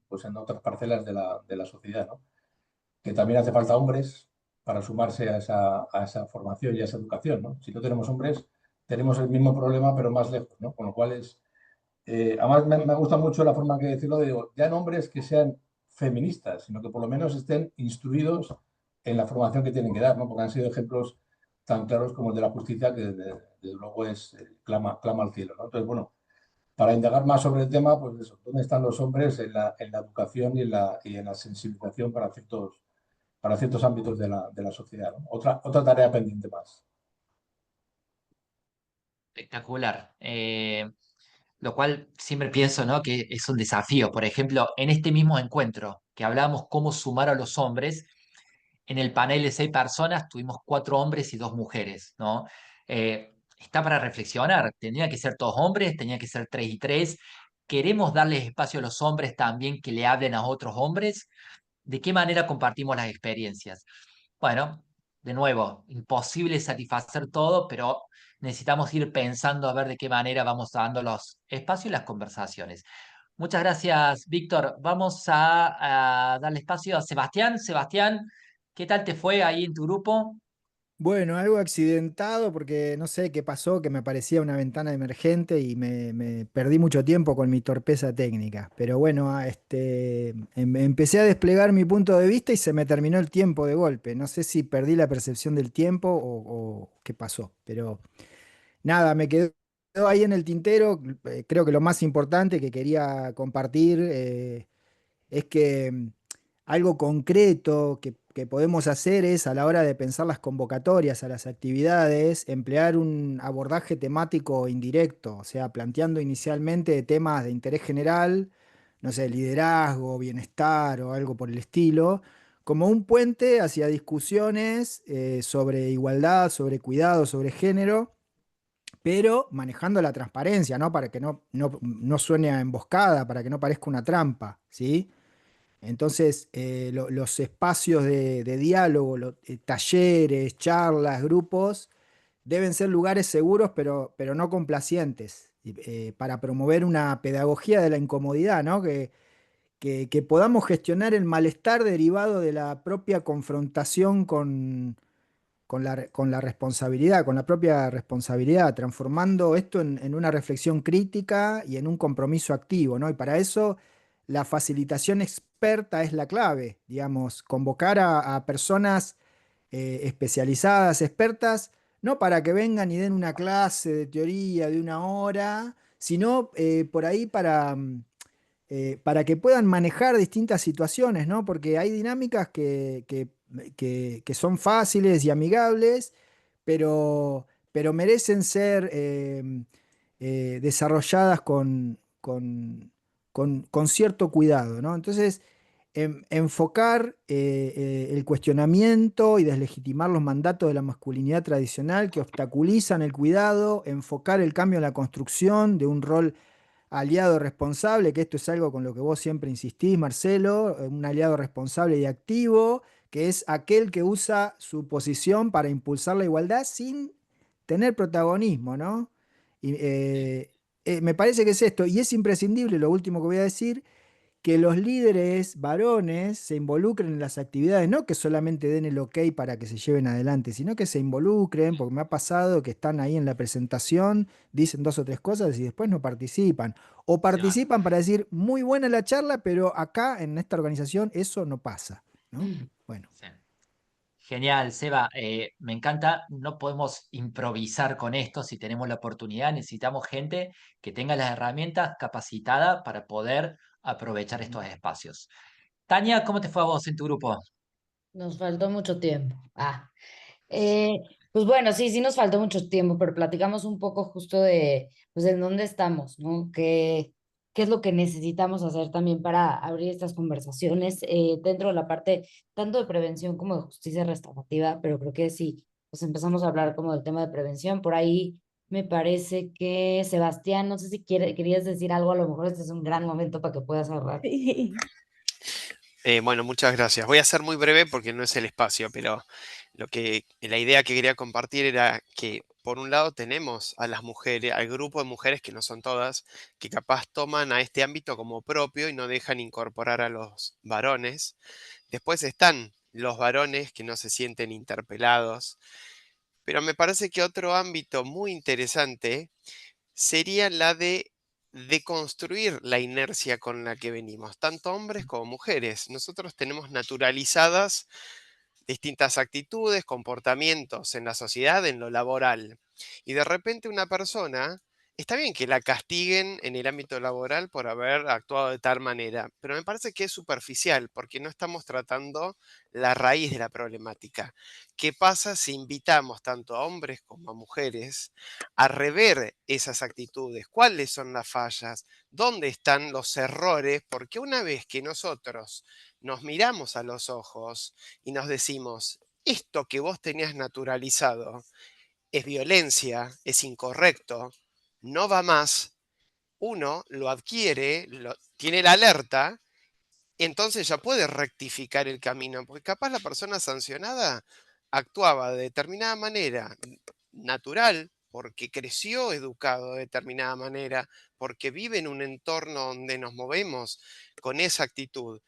pues en otras parcelas de la sociedad, ¿no? Que también hace falta hombres para sumarse a esa formación y a esa educación, ¿no? Si no tenemos hombres, tenemos el mismo problema, pero más lejos, ¿no? Con lo cual además me gusta mucho la forma que decirlo, digo, ya no hombres que sean feministas, sino que por lo menos estén instruidos en la formación que tienen que dar, ¿no? Porque han sido ejemplos tan claros como el de la justicia, que desde luego clama al cielo, ¿no? Entonces, bueno, para indagar más sobre el tema, pues eso, ¿dónde están los hombres en la educación y en la sensibilización para ciertos ámbitos de la sociedad, ¿no? Otra tarea pendiente más. Espectacular. Lo cual siempre pienso, ¿no? Que es un desafío. Por ejemplo, en este mismo encuentro que hablábamos cómo sumar a los hombres, en el panel de 6 personas tuvimos 4 hombres y 2 mujeres, ¿no? Está para reflexionar. Tenía que ser todos hombres, tenía que ser 3 y 3. ¿Queremos darles espacio a los hombres también que le hablen a otros hombres? ¿De qué manera compartimos las experiencias? Bueno, de nuevo, imposible satisfacer todo, pero necesitamos ir pensando a ver de qué manera vamos dando los espacios y las conversaciones. Muchas gracias, Víctor. Vamos a darle espacio a Sebastián. Sebastián, ¿qué tal te fue ahí en tu grupo? Bueno, algo accidentado porque no sé qué pasó, que me parecía una ventana emergente y me perdí mucho tiempo con mi torpeza técnica. Pero bueno, empecé a desplegar mi punto de vista y se me terminó el tiempo de golpe. No sé si perdí la percepción del tiempo o qué pasó, pero nada, me quedó ahí en el tintero. Creo que lo más importante que quería compartir es que algo concreto que podemos hacer es a la hora de pensar las convocatorias a las actividades, emplear un abordaje temático indirecto, o sea, planteando inicialmente temas de interés general, no sé, liderazgo, bienestar o algo por el estilo, como un puente hacia discusiones sobre igualdad, sobre cuidado, sobre género, pero manejando la transparencia, ¿no? Para que no suene a emboscada, para que no parezca una trampa, ¿sí? Entonces, los espacios de diálogo, talleres, charlas, grupos, deben ser lugares seguros, pero no complacientes, para promover una pedagogía de la incomodidad, ¿no? Que podamos gestionar el malestar derivado de la propia confrontación con la responsabilidad, con la propia responsabilidad, transformando esto en una reflexión crítica y en un compromiso activo, ¿no? Y para eso la facilitación experta es la clave, digamos, convocar a personas especializadas, expertas, no para que vengan y den una clase de teoría de una hora, sino por ahí para que puedan manejar distintas situaciones, ¿no? Porque hay dinámicas que son fáciles y amigables, pero merecen ser desarrolladas con cierto cuidado, ¿no? Entonces, enfocar el cuestionamiento y deslegitimar los mandatos de la masculinidad tradicional que obstaculizan el cuidado, enfocar el cambio en la construcción de un rol aliado responsable, que esto es algo con lo que vos siempre insistís, Marcelo, un aliado responsable y activo, que es aquel que usa su posición para impulsar la igualdad sin tener protagonismo, ¿no? Y, me parece que es esto, y es imprescindible, lo último que voy a decir, que los líderes varones se involucren en las actividades, no que solamente den el ok para que se lleven adelante, sino que se involucren, porque me ha pasado que están ahí en la presentación, dicen 2 o 3 cosas y después no participan. O Claro. participan para decir, muy buena la charla, pero acá en esta organización eso no pasa, ¿no? Bueno. Sí. Genial, Seba. Me encanta. No podemos improvisar con esto. Si tenemos la oportunidad, necesitamos gente que tenga las herramientas capacitada para poder aprovechar estos espacios. Tania, ¿cómo te fue a vos en tu grupo? Nos faltó mucho tiempo. Eh, pues bueno, sí, sí nos faltó mucho tiempo, pero platicamos un poco justo de, pues, en dónde estamos, ¿no? ¿Qué es lo que necesitamos hacer también para abrir estas conversaciones dentro de la parte tanto de prevención como de justicia restaurativa? Pero creo que sí, pues empezamos a hablar como del tema de prevención. Por ahí me parece que Sebastián, no sé si querías decir algo, a lo mejor este es un gran momento para que puedas hablar. Bueno, muchas gracias. Voy a ser muy breve porque no es el espacio, pero la idea que quería compartir era que por un lado tenemos a las mujeres, al grupo de mujeres que no son todas, que capaz toman a este ámbito como propio y no dejan incorporar a los varones. Después están los varones que no se sienten interpelados, pero me parece que otro ámbito muy interesante sería la de construir la inercia con la que venimos, tanto hombres como mujeres. Nosotros tenemos naturalizadas distintas actitudes, comportamientos en la sociedad, en lo laboral. Y de repente una persona, está bien que la castiguen en el ámbito laboral por haber actuado de tal manera, pero me parece que es superficial porque no estamos tratando la raíz de la problemática. ¿Qué pasa si invitamos tanto a hombres como a mujeres a rever esas actitudes? ¿Cuáles son las fallas? ¿Dónde están los errores? Porque una vez que nosotros nos miramos a los ojos y nos decimos, esto que vos tenías naturalizado es violencia, es incorrecto, no va más, uno lo adquiere, tiene la alerta, entonces ya puede rectificar el camino, porque capaz la persona sancionada actuaba de determinada manera natural, porque creció educado de determinada manera, porque vive en un entorno donde nos movemos con esa actitud,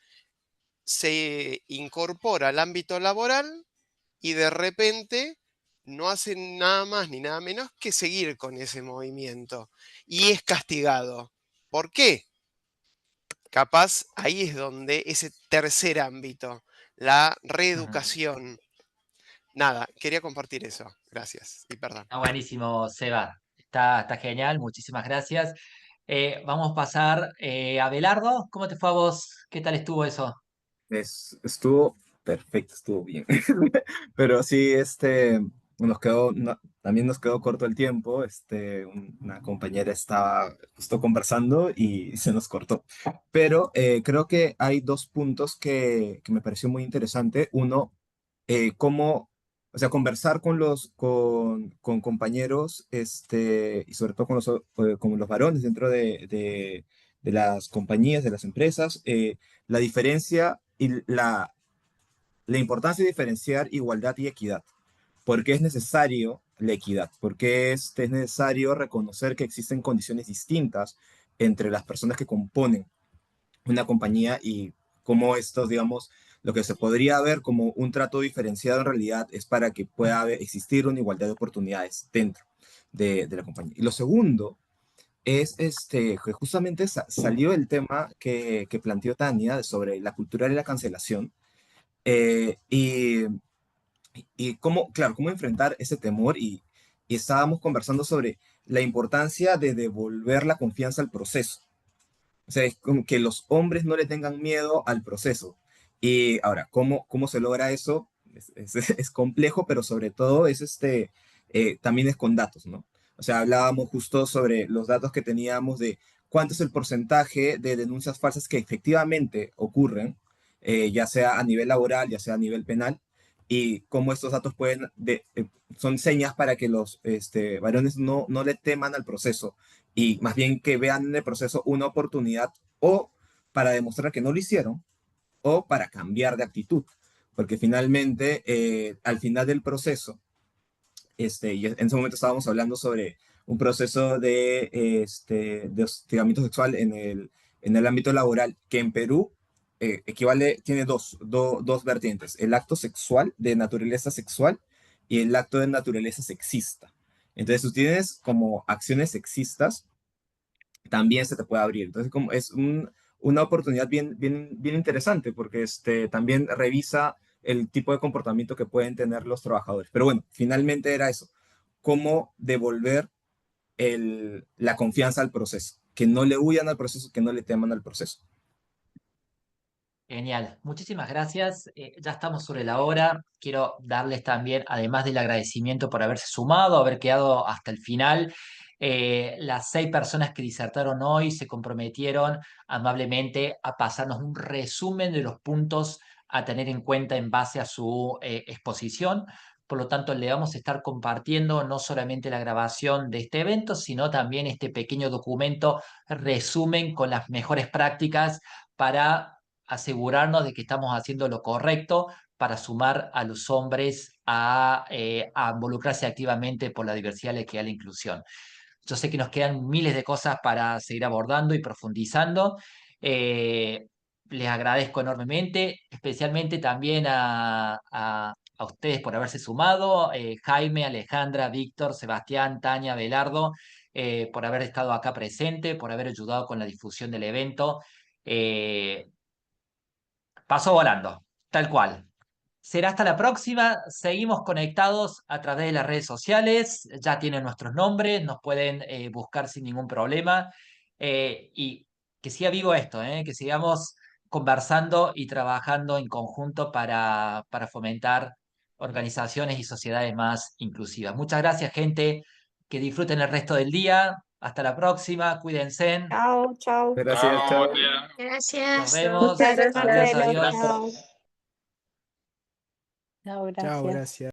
se incorpora al ámbito laboral y de repente no hacen nada más ni nada menos que seguir con ese movimiento y es castigado. ¿Por qué? Capaz ahí es donde ese tercer ámbito, la Ujú. reeducación. Nada, quería compartir eso. Gracias y perdón. Está buenísimo, Seba. Está genial. Muchísimas gracias. Vamos a pasar a Belardo. ¿Cómo te fue a vos? ¿Qué tal estuvo eso? Estuvo perfecto, estuvo bien. Pero sí, también nos quedó corto el tiempo. Una compañera estaba justo conversando y se nos cortó. Pero creo que hay dos puntos que me pareció muy interesante. Uno, cómo, o sea, conversar con compañeros, y sobre todo con los varones dentro de las compañías, de las empresas, la diferencia y la importancia de diferenciar igualdad y equidad. ¿Por qué es necesario la equidad? Porque es necesario reconocer que existen condiciones distintas entre las personas que componen una compañía y cómo estos, digamos, lo que se podría ver como un trato diferenciado en realidad es para que pueda existir una igualdad de oportunidades dentro de la compañía. Y lo segundo es que justamente salió el tema que planteó Tania sobre la cultura de la cancelación, eh, y, y cómo, claro, cómo enfrentar ese temor y estábamos conversando sobre la importancia de devolver la confianza al proceso. O sea, es como que los hombres no le tengan miedo al proceso. Y ahora, ¿cómo se logra eso? Es complejo, pero sobre todo también es con datos, ¿no? O sea, hablábamos justo sobre los datos que teníamos de cuánto es el porcentaje de denuncias falsas que efectivamente ocurren, ya sea a nivel laboral, ya sea a nivel penal, y cómo estos datos son señas para que los varones no le teman al proceso y más bien que vean en el proceso una oportunidad o para demostrar que no lo hicieron o para cambiar de actitud. Porque finalmente, al final del proceso, y en ese momento estábamos hablando sobre un proceso de hostigamiento sexual en el ámbito laboral, que en Perú tiene dos vertientes, el acto sexual de naturaleza sexual y el acto de naturaleza sexista. Entonces, tú tienes como acciones sexistas, también se te puede abrir. Entonces, como una oportunidad bien interesante porque también revisa el tipo de comportamiento que pueden tener los trabajadores. Pero bueno, finalmente era eso, cómo devolver la confianza al proceso, que no le huyan al proceso, que no le teman al proceso. Genial, muchísimas gracias. Ya estamos sobre la hora. Quiero darles también, además del agradecimiento por haberse sumado, haber quedado hasta el final, las 6 personas que disertaron hoy se comprometieron amablemente a pasarnos un resumen de los puntos a tener en cuenta en base a su exposición. Por lo tanto, le vamos a estar compartiendo no solamente la grabación de este evento, sino también este pequeño documento resumen con las mejores prácticas para asegurarnos de que estamos haciendo lo correcto para sumar a los hombres a involucrarse activamente por la diversidad, la equidad y la inclusión. Yo sé que nos quedan miles de cosas para seguir abordando y profundizando. Les agradezco enormemente, especialmente también a ustedes por haberse sumado, Jaime, Alejandra, Víctor, Sebastián, Tania, Belardo, por haber estado acá presente, por haber ayudado con la difusión del evento. Eh, Pasó volando, tal cual. Será hasta la próxima. Seguimos conectados a través de las redes sociales. Ya tienen nuestros nombres, nos pueden buscar sin ningún problema. Y que siga vivo esto, que sigamos conversando y trabajando en conjunto para fomentar organizaciones y sociedades más inclusivas. Muchas gracias, gente. Que disfruten el resto del día. Hasta la próxima. Cuídense. Chao, chao. Gracias, chao. Nos Gracias. vemos. Gracias, Adiós, Marcelo. adiós. Chao. Chao, Chao, gracias. gracias.